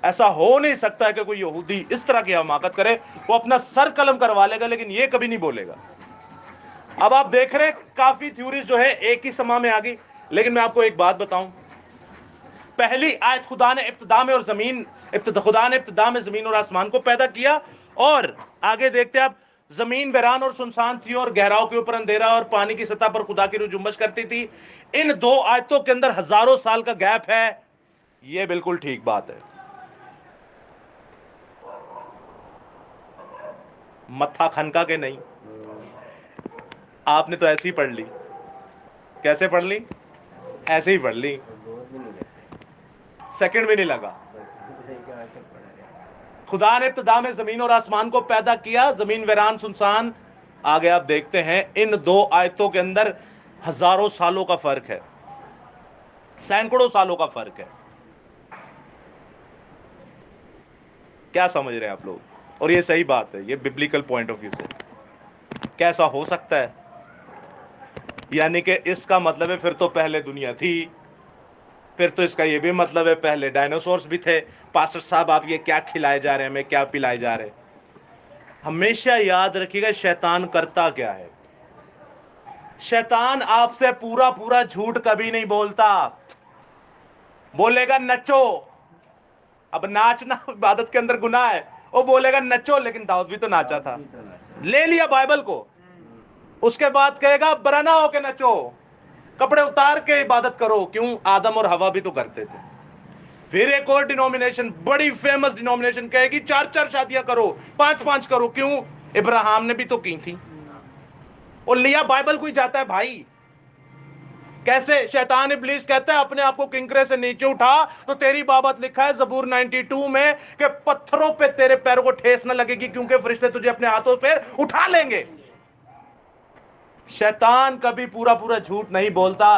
ایسا ہو نہیں سکتا ہے کہ کوئی یہودی اس طرح کی حماقت کرے. وہ اپنا سر قلم کروا لے گا لیکن یہ کبھی نہیں بولے گا. اب آپ دیکھ رہے ہیں کافی تھیوریز جو ہے ایک ہی سما میں آ گئی. لیکن میں آپ کو ایک بات بتاؤں, پہلی آیت خدا نے ابتدا میں زمین اور آسمان کو پیدا کیا, اور آگے دیکھتے آپ زمین ویران اور سنسان تھی اور گہراؤں کے اوپر اندھیرا اور پانی کی سطح پر خدا کی روح جنبش کرتی تھی. ان دو آیتوں کے اندر ہزاروں سال کا گیپ ہے. یہ بالکل ٹھیک بات ہے. متھا کھنکا کے نہیں, آپ نے تو ایسے ہی پڑھ لی. کیسے پڑھ لی؟ ایسے ہی پڑھ لی, سیکنڈ بھی نہیں لگا. خدا نے ابتدا میں زمین اور آسمان کو پیدا کیا, زمین ویران سنسان. آگے آپ دیکھتے ہیں ان دو آیتوں کے اندر ہزاروں سالوں کا فرق ہے, سینکڑوں سالوں کا فرق ہے. کیا سمجھ رہے ہیں آپ لوگ؟ اور یہ صحیح بات ہے, یہ ببلیکل پوائنٹ آف ویو سے. کیسا ہو سکتا ہے؟ یعنی کہ اس کا مطلب ہے پھر تو پہلے دنیا تھی, پھر تو اس کا یہ بھی مطلب ہے پہلے ڈائناسورس بھی تھے. پاسٹر صاحب آپ یہ کیا کھلائے جا رہے ہیں, ہمیں کیا پلائے جا رہے ہیں؟ ہمیشہ یاد رکھیے گا شیطان کرتا کیا ہے. شیطان آپ سے پورا جھوٹ کبھی نہیں بولتا. بولے گا نچو, اب ناچنا عبادت کے اندر گناہ ہے, وہ بولے گا نچو, لیکن داؤد بھی تو ناچا تھا. لے لیا بائبل کو, اس کے بعد کہے گا برہنہ ہو کے نچو, کپڑے اتار کے عبادت کرو. کیوں؟ آدم اور حوا بھی تو کرتے تھے. پھر ایک اور ڈینومینیشن, بڑی فیمس ڈینومینیشن کہے گی 4 شادیاں کرو, 5 کرو. کیوں؟ ابراہیم نے بھی تو کی تھی. اور لیا بائبل کو ہی جاتا ہے بھائی. کیسے؟ شیطان ابلیس کہتا ہے اپنے آپ کو کنکرے سے نیچے اٹھا, تو تیری بابت لکھا ہے زبور 92 میں کہ پتھروں پہ تیرے پیروں کو ٹھیس نہ لگے گی کیونکہ فرشتے تجھے اپنے ہاتھوں پہ اٹھا لیں گے. شیطان کبھی پورا جھوٹ نہیں بولتا.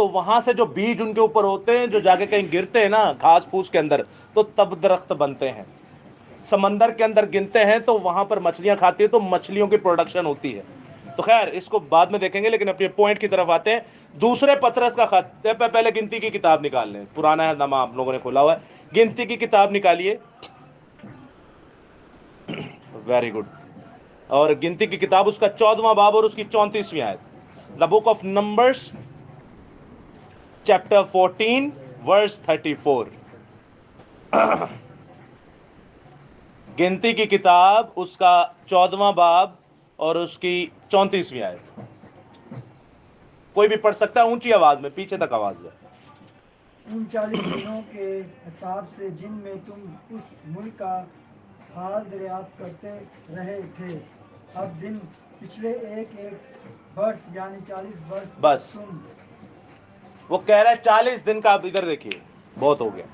تو وہاں سے جو بیج ان کے اوپر ہوتے ہیں جو جا کے کہیں گرتے ہیں نا گھاس پھوس کے اندر تو تب درخت بنتے ہیں. سمندر کے اندر گنتے ہیں تو وہاں پر مچھلیاں کھاتی ہیں تو مچھلیوں کی پروڈکشن ہوتی ہے. تو خیر اس کو بعد میں دیکھیں گے, لیکن اپنے پوائنٹ کی طرف آتے ہیں. دوسرے پطرس کا خط, پہلے گنتی کی کتاب نکال لیں, پرانا نامہ آپ لوگوں نے کھولا ہوا ہے, گنتی کی کتاب نکالیے. Very good. اور گنتی کی کتاب اس کا 14واں باب اور اس کی 34ویں آیت. دا بک آف نمبرز چیپٹر 14 ورس 34. گنتی کی کتاب اس کا 14واں باب اور اس کی 34ویں آیت. کوئی بھی پڑھ سکتا ہے, اونچی آواز میں, پیچھے تک آواز ہے. ان 40 دنوں کے حساب سے جن میں تم اس ملک کا حال دریافت کرتے رہے تھے, اب دن پچھلے ایک برس یعنی 40 برس بس تم وہ کہہ رہا ہے 40 دن کا. اب ادھر دیکھیے, بہت ہو گیا.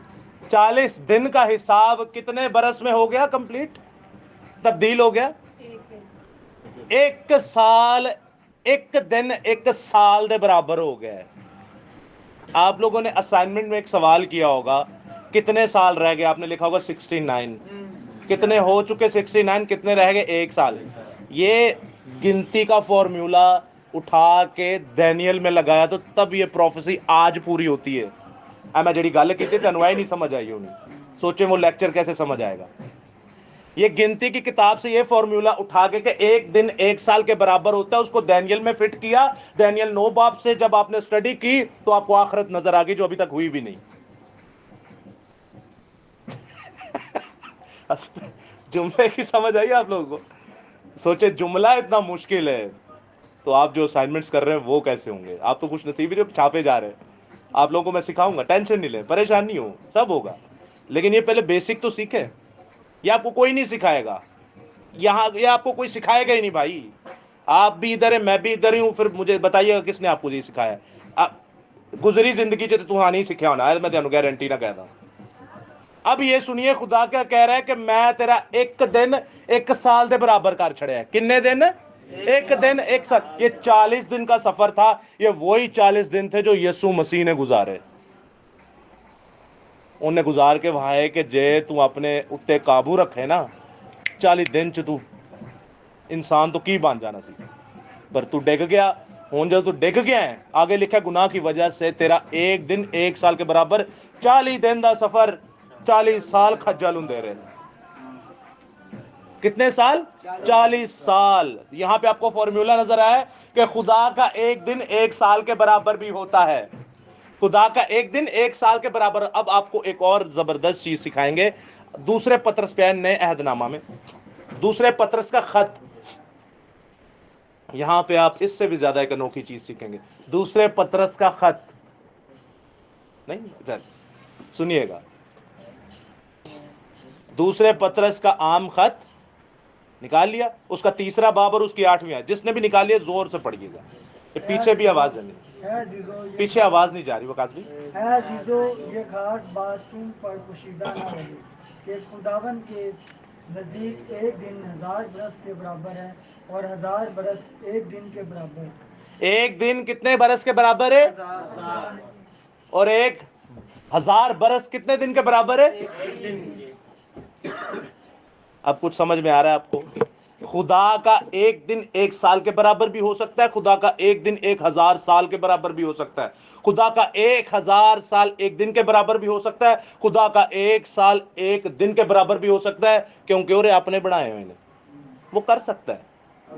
40 دن کا حساب کتنے برس میں ہو گیا کمپلیٹ, تبدیل ہو گیا. ایک سال, ایک دن ایک سال دے برابر ہو گیا ہے. آپ لوگوں نے اسائنمنٹ میں ایک سوال کیا ہوگا کتنے سال رہ گئے, آپ نے لکھا ہوگا 69. کتنے ہو چکے 69, کتنے رہ گئے, ایک سال. یہ گنتی کا فارمولا اٹھا کے دینیل میں لگایا تو تب یہ پروفیسی آج پوری ہوتی ہے. میں جڑی گل کی تھی تینوں نہیں سمجھ آئی ہونی, سوچیں وہ لیکچر کیسے سمجھ آئے گا. یہ گنتی کی کتاب سے یہ فارمولا اٹھا کے کہ ایک دن ایک سال کے برابر ہوتا ہے, اس کو دینیل میں فٹ کیا. دینیل 9 باب سے جب آپ نے اسٹڈی کی تو آپ کو آخرت نظر آ گئی جو ابھی تک ہوئی بھی نہیں. جملے کی سمجھ آئی آپ لوگوں کو؟ سوچے جملہ اتنا مشکل ہے تو آپ جو اسائنمنٹس کر رہے ہیں وہ کیسے ہوں گے. آپ تو خوش نصیب ہی جو چھاپے جا رہے ہیں. آپ لوگوں کو میں سکھاؤں گا, ٹینشن نہیں لیں, پریشان نہیں ہو, سب ہوگا. لیکن یہ پہلے بیسک تو سیکھے. یہ آپ کو کوئی نہیں سکھائے گا یہاں, یہ آپ کو کوئی سکھائے گا ہی نہیں بھائی. آپ بھی ادھر ہیں, میں بھی ادھر ہی ہوں, پھر مجھے بتائیے گا کس نے آپ کو یہ سکھایا. گزری زندگی سے تو نہیں سیکھا ہونا, میں تمہیں گارنٹی نہ کہتا. اب یہ سنیے, خدا کیا کہہ رہا ہے کہ میں تیرا ایک دن ایک سال دے برابر کر چھڑیا ہے. کنے دن؟ ایک دن ایک سال. یہ 40 دن کا سفر تھا, یہ وہی 40 دن تھے جو یسوع مسیح نے گزارے. انہیں گزار کے وہاں ہے کہ جے تو اپنے اتے قابو رکھے نا 40 دن چ تو انسان تو کی بن جانا سی, پر تو ڈگ گیا. ہوں جب تو ڈگ گیا ہے, آگے لکھا گناہ کی وجہ سے تیرا ایک دن ایک سال کے برابر, 40 دن دا سفر 40 سال کھجل ہوں دے رہے. کتنے سال؟ 40 سال. یہاں پہ آپ کو فارمولا نظر آیا کہ خدا کا ایک دن ایک سال کے برابر بھی ہوتا ہے. خدا کا ایک دن ایک سال کے برابر. اب آپ کو ایک اور زبردست چیز سکھائیں گے. دوسرے پطرس پہ نئے عہد نامہ میں دوسرے پطرس کا خط, یہاں پہ آپ اس سے بھی زیادہ ایک انوکھی چیز سیکھیں گے. دوسرے پطرس کا خط نہیں, سنیے گا, دوسرے پطرس کا عام خط نکال لیا, اس کا 3 باب اور اس کی 8ویں آیت. جس نے بھی نکال لیا زور سے پڑھیے گا. پیچھے بھی آواز ہے نہیں, پیچھے آواز نہیں جا رہی وکاس بھی. اے عزیزو, یہ خاص بات تم پر پوشیدہ نہ رہے کہ خداون کے نزدیک ایک دن 1000 برس کے برابر ہے اور 1000 برس ایک دن کے برابر. ایک دن کتنے برس کے برابر ہے؟ اور 1000 برس کتنے دن کے برابر ہے؟ اب کچھ سمجھ میں آ رہا ہے آپ کو؟ خدا کا ایک دن ایک سال کے برابر بھی ہو سکتا ہے, خدا کا ایک دن 1000 سال کے برابر بھی ہو سکتا ہے, خدا کا 1000 سال ایک دن کے برابر بھی ہو سکتا ہے, خدا کا ایک سال ایک دن کے برابر بھی ہو سکتا ہے, کیونکہ وہ اپنے بنائے ہوئے ہیں, وہ کر سکتا ہے.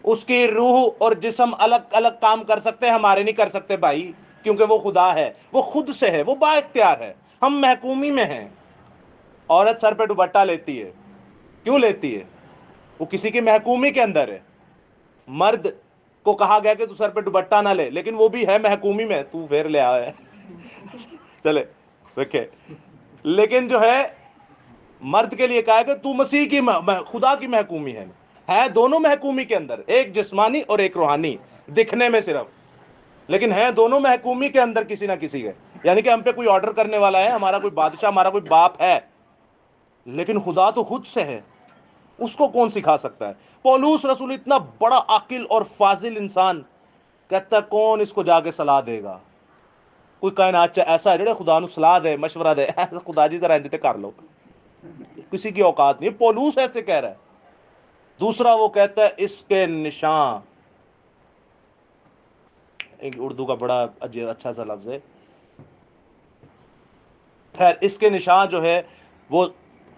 اس کی روح اور جسم الگ الگ کام کر سکتے ہیں, ہمارے نہیں کر سکتے بھائی, کیونکہ وہ خدا ہے, وہ خود سے ہے, وہ با اختیار ہے. ہم محکومی میں ہیں. عورت سر پہ دوپٹہ لیتی ہے, کیوں لیتی ہے؟ وہ کسی کی محکومی کے اندر ہے. مرد کو کہا گیا کہ تو سر پہ دوپٹہ نہ لے, لیکن وہ بھی ہے محکومی میں, تو پھر لے آیا ہے. چلے رکھے. لیکن جو ہے مرد کے لیے کہا ہے کہ تو مسیح کی خدا کی محکومی ہے. دونوں محکومی کے اندر, ایک جسمانی اور ایک روحانی, دکھنے میں صرف, لیکن ہے دونوں محکومی کے اندر کسی نہ کسی کے. یعنی کہ ہم پہ کوئی آرڈر کرنے والا ہے, ہمارا کوئی بادشاہ, ہمارا کوئی باپ ہے, لیکن خدا تو خود سے ہے. اس کو کون سکھا سکتا ہے؟ پولوس رسول اتنا بڑا عاقل اور فاضل انسان کہتا ہے کون اس کو جا کے صلاح دے گا؟ کوئی کائنات ایسا ہے جڑے خدا نو صلاح دے مشورہ دے خدا جی ذرا انجتے کر لو، کسی کی اوقات نہیں. پولوس ایسے کہہ رہا ہے. دوسرا وہ کہتا ہے اس کے نشان، ایک اردو کا بڑا اچھا سا لفظ ہے، خیر اس کے نشان جو ہے وہ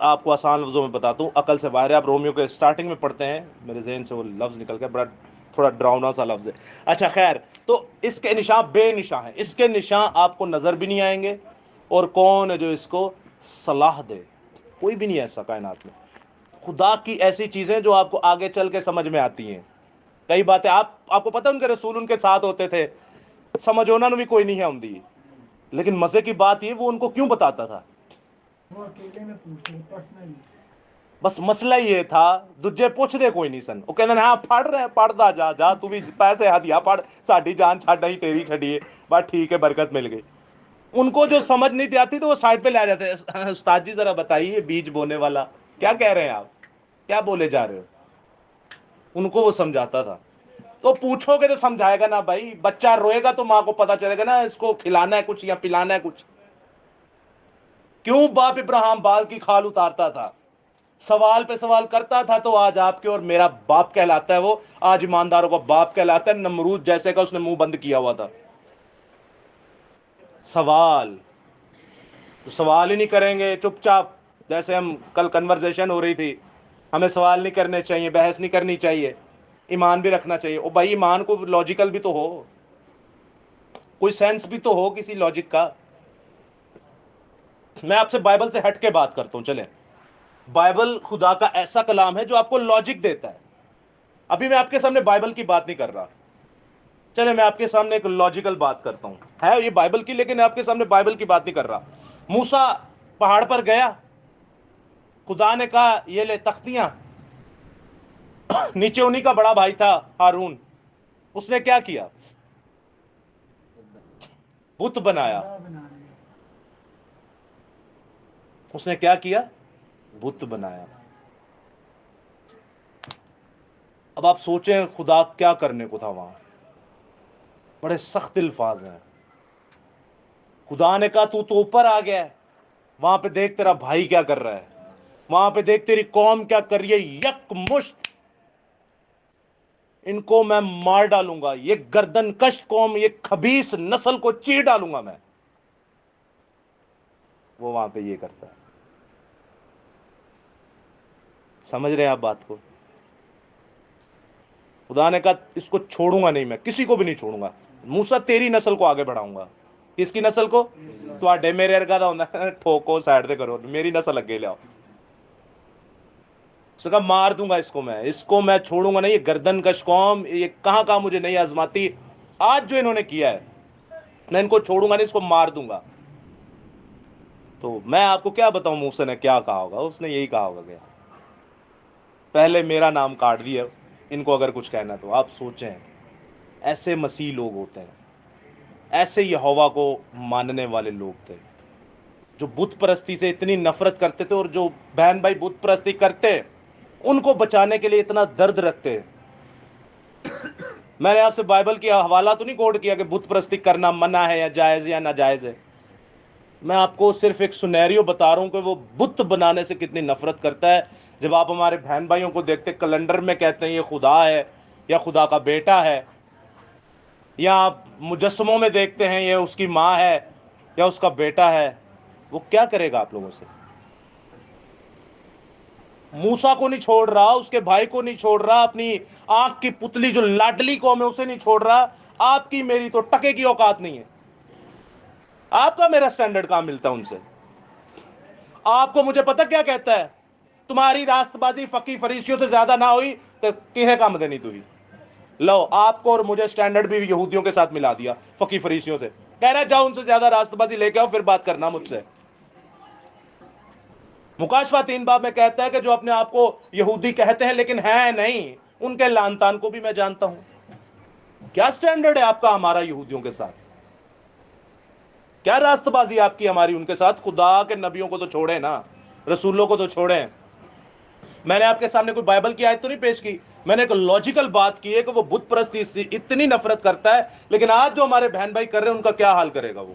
آپ کو آسان لفظوں میں بتاتا ہوں، عقل سے باہر ہے. آپ رومیو کے سٹارٹنگ میں پڑھتے ہیں، میرے ذہن سے وہ لفظ نکل گیا، بڑا تھوڑا ڈراؤنا سا لفظ ہے. اچھا خیر، تو اس کے نشان بے نشان ہیں. اس کے نشان آپ کو نظر بھی نہیں آئیں گے، اور کون ہے جو اس کو صلاح دے؟ کوئی بھی نہیں ایسا کائنات میں. خدا کی ایسی چیزیں جو آپ کو آگے چل کے سمجھ میں آتی ہیں. کئی باتیں آپ کو پتہ ان کے رسول ان کے ساتھ ہوتے تھے، سمجھ ہونا بھی کوئی نہیں ہے ہم دی، لیکن مزے کی بات یہ وہ ان کو کیوں بتاتا تھا؟ وہ اکیلے میں پوچھتے پرسنلی. بس مسئلہ یہ تھا دجے پوچھ دے کوئی نہیں سن، وہ کہندے ہاں پڑھ رہے پڑھدا جا جا تو بھی پیسے ہدیا پڑھ، ساڈی جان چھڈ ہی تیری چھڈیے، بس ٹھیک ہے برکت مل گئی. ان کو جو سمجھ نہیں آتی تو وہ سائڈ پہ لے جاتے ہیں. استاد جی ذرا بتائیے بیج بونے والا کیا کہہ رہے ہیں آپ، کیا بولے جا رہے ہو؟ ان کو وہ سمجھاتا تھا. تو پوچھو گے تو سمجھائے گا نا بھائی. بچہ روئے گا تو ماں کو پتا چلے گا نا اس کو کھلانا ہے کچھ یا پلانا ہے کچھ. کیوں باپ ابراہیم بال کی کھال اتارتا تھا، سوال پہ سوال کرتا تھا. تو آج آپ کے اور میرا باپ کہلاتا ہے، وہ آج ایمانداروں کا باپ کہلاتا ہے. نمرود جیسے کا اس نے منہ بند کیا ہوا تھا. سوال ہی نہیں کریں گے، چپ چاپ. جیسے ہم کل کنورزیشن ہو رہی تھی، ہمیں سوال نہیں کرنے چاہیے، بحث نہیں کرنی چاہیے، ایمان بھی رکھنا چاہیے. او بھائی ایمان کو لاجیکل بھی تو ہو، کوئی سینس بھی تو ہو کسی لاجک کا. میں آپ سے بائبل سے ہٹ کے بات کرتا ہوں. چلیں، بائبل خدا کا ایسا کلام ہے جو آپ کو لاجک دیتا ہے. ابھی میں آپ کے سامنے بائبل کی بات نہیں کر رہا. چلے میں آپ کے سامنے ایک لاجیکل بات کرتا ہوں، ہے یہ بائبل کی، لیکن آپ کے سامنے بائبل کی بات نہیں کر رہا. موسیٰ پہاڑ پر گیا، خدا نے کہا یہ لے تختیاں. نیچے انہی کا بڑا بھائی تھا ہارون، اس نے کیا کیا؟ بت بنایا. خدا بنا لیا. اس نے کیا کیا؟ بت بنایا. اب آپ سوچیں خدا کیا کرنے کو تھا وہاں. بڑے سخت الفاظ ہیں. خدا نے کہا تو اوپر آ گیا ہے، وہاں پہ دیکھ تیرا بھائی کیا کر رہا ہے، وہاں پہ دیکھ تیری قوم کیا کر رہی ہے. یک مشت ان کو میں مار ڈالوں گا، یہ گردن کش قوم، یہ خبیث نسل کو چیر ڈالوں گا میں. وہ وہاں پہ یہ کرتا ہے. سمجھ رہے ہیں آپ بات کو؟ خدا نے کہا اس کو چھوڑوں گا نہیں، میں کسی کو بھی نہیں چھوڑوں گا. موسیٰ تیری نسل کو آگے بڑھاؤں گا. کس کی نسل کو؟ تواڈے میرے ارگا دا ہوندا ہے، ٹھوکو سائڈ تے کرو، میری نسل اگے لیاؤ. اس نے کہا مار دوں گا اس کو میں چھوڑوں گا نہیں. یہ گردن کش قوم، یہ کہاں مجھے نہیں آزماتی. آج جو انہوں نے کیا ہے میں ان کو چھوڑوں گا نہیں، اس کو مار دوں گا. تو میں آپ کو کیا بتاؤں موسیٰ نے کیا کہا ہوگا. اس نے یہی کہا ہوگا کہ پہلے میرا نام کاٹ دیا ان کو اگر کچھ کہنا. تو آپ سوچیں ایسے مسیح لوگ ہوتے ہیں، ایسے یہوہ کو ماننے والے لوگ تھے جو بت پرستی سے اتنی نفرت کرتے تھے، اور جو بہن بھائی بت پرستی کرتے ان کو بچانے کے لیے اتنا درد رکھتے. میں نے آپ سے بائبل کی حوالہ تو نہیں کوٹ کیا کہ بت پرستی کرنا منع ہے یا جائز یا ناجائز ہے. میں آپ کو صرف ایک سنیریو بتا رہا ہوں کہ وہ بت بنانے سے کتنی نفرت کرتا ہے. جب آپ ہمارے بہن بھائیوں کو دیکھتے کیلنڈر میں کہتے ہیں یہ خدا ہے یا خدا کا بیٹا ہے، یا آپ مجسموں میں دیکھتے ہیں یہ اس کی ماں ہے یا اس کا بیٹا ہے، وہ کیا کرے گا آپ لوگوں سے؟ موسیٰ کو نہیں چھوڑ رہا، اس کے بھائی کو نہیں چھوڑ رہا، اپنی آنکھ کی پتلی جو لاڈلی قوم ہے اسے نہیں چھوڑ رہا. آپ کی میری تو ٹکے کی اوقات نہیں ہے. آپ کا میرا سٹینڈرڈ کہاں ملتا ہے ان سے؟ آپ کو مجھے پتہ کیا کہتا ہے؟ تمہاری راست بازی فقی فریسیوں سے زیادہ نہ ہوئی تو کہیں کام دینی تو ہی. لو آپ کو اور مجھے سٹینڈرڈ بھی یہودیوں کے ساتھ ملا دیا، فقی فریسیوں سے. کہہ رہا جاؤ ان سے زیادہ راست بازی لے کے آؤ، پھر بات کرنا مجھ سے. مکاشفہ 3 باب میں کہتا ہے کہ جو اپنے آپ کو یہودی کہتے ہیں لیکن ہیں نہیں، ان کے لعن طعن کو بھی میں جانتا ہوں. کیا سٹینڈرڈ ہے آپ کا ہمارا یہودیوں کے ساتھ؟ کیا راست بازی آپ کی ہماری ان کے ساتھ؟ خدا کے نبیوں کو تو چھوڑیں نا، رسولوں کو تو چھوڑیں. میں نے آپ کے سامنے کوئی بائبل کی آیت تو نہیں پیش کی، میں نے ایک لاجیکل بات کی ہے کہ وہ بت پرستی سے اتنی نفرت کرتا ہے، لیکن آج جو ہمارے بہن بھائی کر رہے ہیں ان کا کیا حال کرے گا وہ؟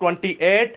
28,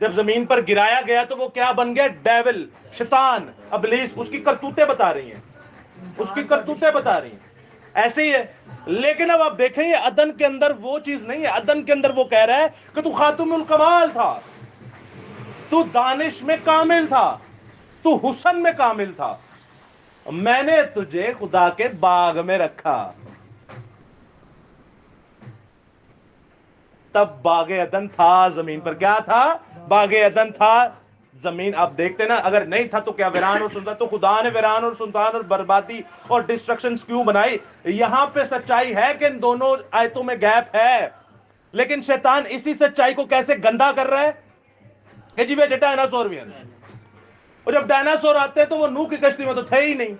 جب زمین پر گرایا گیا تو وہ کیا بن گیا؟ ڈیول، شیطان، ابلیس. اس کی کرتوتیں بتا رہی ہیں، اس کی کرتوتیں بتا رہی ہیں. ایسے ہی ہے. لیکن اب آپ دیکھیں یہ عدن کے اندر وہ چیز نہیں ہے. عدن کے اندر وہ کہہ رہا ہے کہ تو خاتم الکمال تھا، تو دانش میں کامل تھا، تو حسن میں کامل تھا، میں نے تجھے خدا کے باغ میں رکھا. تب باغ عدن تھا زمین پر. کیا تھا؟ باغ عدن تھا زمین. آپ دیکھتے نا، اگر نہیں تھا تو کیا ویران اور سنسان؟ تو خدا نے ویران اور سنسان اور بربادی اور ڈسٹرکشنز کیوں بنائی؟ یہاں پہ سچائی ہے کہ ان دونوں آیتوں میں گیپ ہے، لیکن شیطان اسی سچائی کو کیسے گندا کر رہا ہے کہ جی وہ ڈائناسور بھی ہیں. اور جب ڈائناسور آتے تو وہ نوح کی کشتی میں تو تھے ہی نہیں،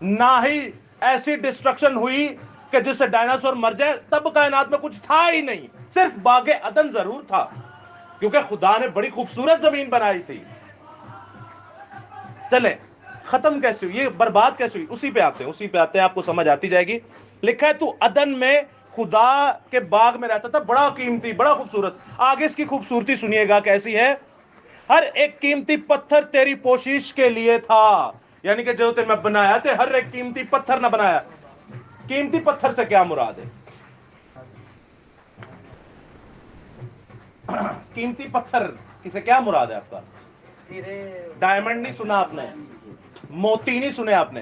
نہ ہی ایسی ڈسٹرکشن ہوئی کہ جس سے ڈائناسور مر جائے. تب کائنات میں کچھ تھا ہی نہیں، صرف باغ عدن ضرور تھا کیونکہ خدا نے بڑی خوبصورت زمین بنائی تھی. چلیں ختم کیسے ہوئی، یہ برباد کیسے ہوئی؟ اسی پہ آتے ہیں، آپ کو سمجھ آتی جائے گی. لکھا ہے تو عدن میں خدا کے باغ میں رہتا تھا، بڑا قیمتی، بڑا خوبصورت. آگے اس کی خوبصورتی سنیے گا کیسی ہے. ہر ایک قیمتی پتھر تیری پوشش کے لیے تھا. یعنی کہ جو میں بنایا تھے ہر ایک قیمتی پتھر نہ بنایا. قیمتی پتھر سے کیا مراد ہے؟ قیمتی پتھر کسے کیا مراد ہے آپ کا؟ ڈائمنڈ نہیں سنا آپ نے، موتی نہیں سنے آپ نے،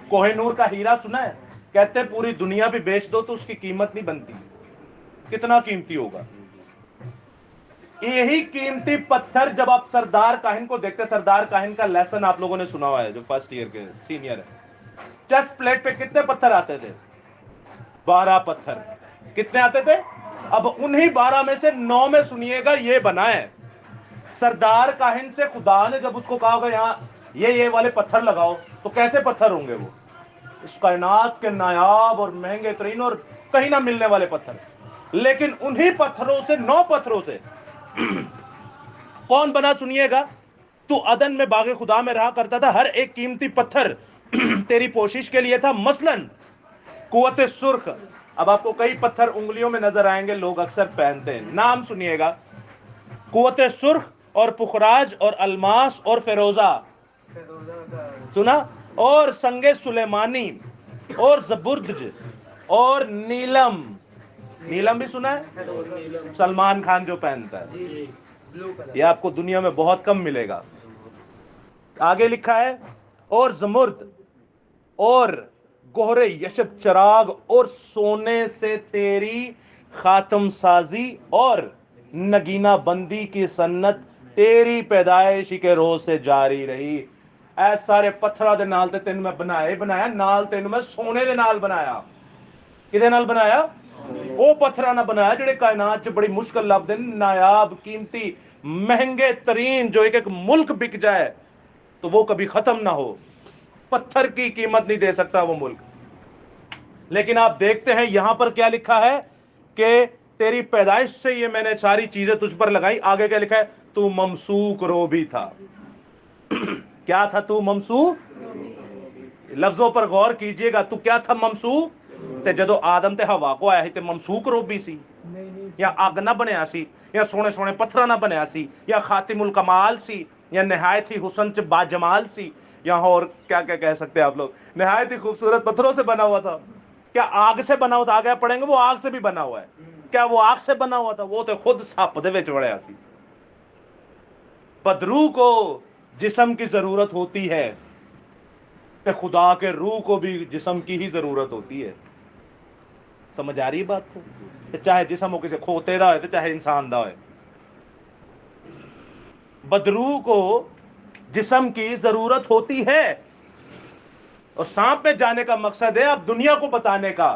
کوہ نور کا ہیرا سنا ہے؟ کہتے ہیں پوری دنیا بھی بیچ دو تو اس کی قیمت نہیں بنتی. کتنا قیمتی ہوگا. یہی قیمتی پتھر جب آپ سردار کاہن کو دیکھتے، سردار کاہن کا لیسن آپ لوگوں نے سنا ہوا ہے جو فرسٹ ایئر کے سینئر ہے. چیسٹ پلیٹ پہ کتنے پتھر آتے تھے؟ 12 پتھر. کتنے آتے تھے؟ اب انہی 12 میں سے 9 میں سنیے گا یہ بنا ہے. سردار کاہن سے خدا نے جب اس کو کہا ہوگا یہاں یہ والے پتھر لگاؤ، تو کیسے پتھر ہوں گے وہ؟ اس کائنات کے نایاب اور مہنگے ترین اور کہیں نہ ملنے والے پتھر. لیکن انہی پتھروں سے، 9 پتھروں سے کون بنا سنیے گا. تو عدن میں باغ خدا میں رہا کرتا تھا، ہر ایک قیمتی پتھر تیری پوشش کے لیے تھا. مثلاً قوت سرخ. اب آپ کو کئی پتھر انگلیوں میں نظر آئیں گے، لوگ اکثر پہنتے ہیں. نام سنیے گا. قوت سرخ اور پخراج اور الماس اور فیروزہ سنا، اور سنگ سلیمانی اور زبردج اور نیلم. نیلم بھی سنا ہے؟ سلمان خان جو پہنتا ہے. یہ آپ کو دنیا میں بہت کم ملے گا. آگے لکھا ہے اور زمرد اور گہرے یشب چراغ اور سونے سے تیری خاتم سازی اور نگینہ بندی کی سنت تیری پیدائش کے روز سے جاری رہی. اے سارے پتھرہ دے نال تے تینوں میں بنایا نال تینوں میں سونے دے نال بنایا. کدے نال بنایا؟ وہ پتھرہ نہ بنایا جڑے کائنات چ بڑی مشکل لبدے، نایاب، قیمتی، مہنگے ترین، جو ایک ملک بک جائے تو وہ کبھی ختم نہ ہو. پتھر کی قیمت نہیں دے سکتا وہ ملک. لیکن آپ دیکھتے ہیں یہاں پر کیا لکھا ہے کہ تیری پیدائش سے یہ میں نے ساری چیزیں تجھ پر لگائی. آگے کیا لکھا ہے؟ تو ممسوک روبی تھا. کیا تھا تو؟ ممسوک. لفظوں پر غور کیجئے گا. تو کیا تھا؟ ممسوک. تے جدو آدم تے ہوا کو آیا ہی تے ممسوک روبی سی، یا اگ نہ بنیا سی، یا سونے سونے پتھرہ نہ بنیا سی، یا خاتم الکمال سی، یا نہایت ہی حسن چ با جمال سی، یا اور کیا کیا کہہ سکتے ہیں آپ لوگ. نہایت ہی خوبصورت پتھروں سے بنا ہوا تھا. کیا آگ سے بنا ہوا تھا؟ آگے پڑھیں گے وہ آگ سے بھی بنا ہوا ہے. کیا وہ آگ سے بنا ہوا تھا؟ وہ تو خود سپ دے وچ وڑیا سی. بدروح کو جسم کی ضرورت ہوتی ہے کہ خدا کے روح کو بھی جسم کی ہی ضرورت ہوتی ہے. سمجھ آ رہی ہے بات کو؟ چاہے جسم ہو کسی کھوتے دا ہوئے تو چاہے انسان دا ہوئے، بدروح کو جسم کی ضرورت ہوتی ہے. اور سانپ میں جانے کا مقصد ہے اب دنیا کو بتانے کا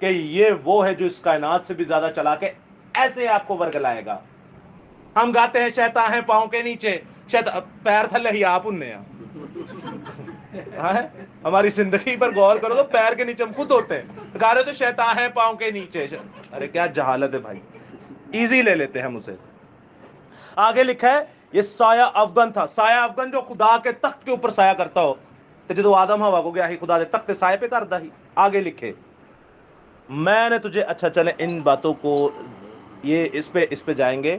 کہ یہ وہ ہے جو اس کائنات سے بھی زیادہ چلا کے ایسے آپ کو ورگلائے گا. ہم گاتے ہیں شیطان ہے پاؤں کے نیچے، پیر تھلے ہی آپ اننے ہماری زندگی پر غور کرو تو پیر کے نیچے ہم خود ہوتے ہیں. گا رہے تو شیطان ہے پاؤں کے نیچے. ارے کیا جہالت ہے بھائی، ایزی لے لیتے ہیں ہم اسے. آگے لکھا ہے یہ سایہ افغن تھا. سایہ افغن جو خدا کے تخت کے اوپر سایہ کرتا ہو. تو جدو آدم ہوا کو گیا ہی خدا دے تخت سائے پہ کردا ہی. آگے لکھے میں نے تجھے، اچھا چلیں ان باتوں کو، یہ اس پہ جائیں گے.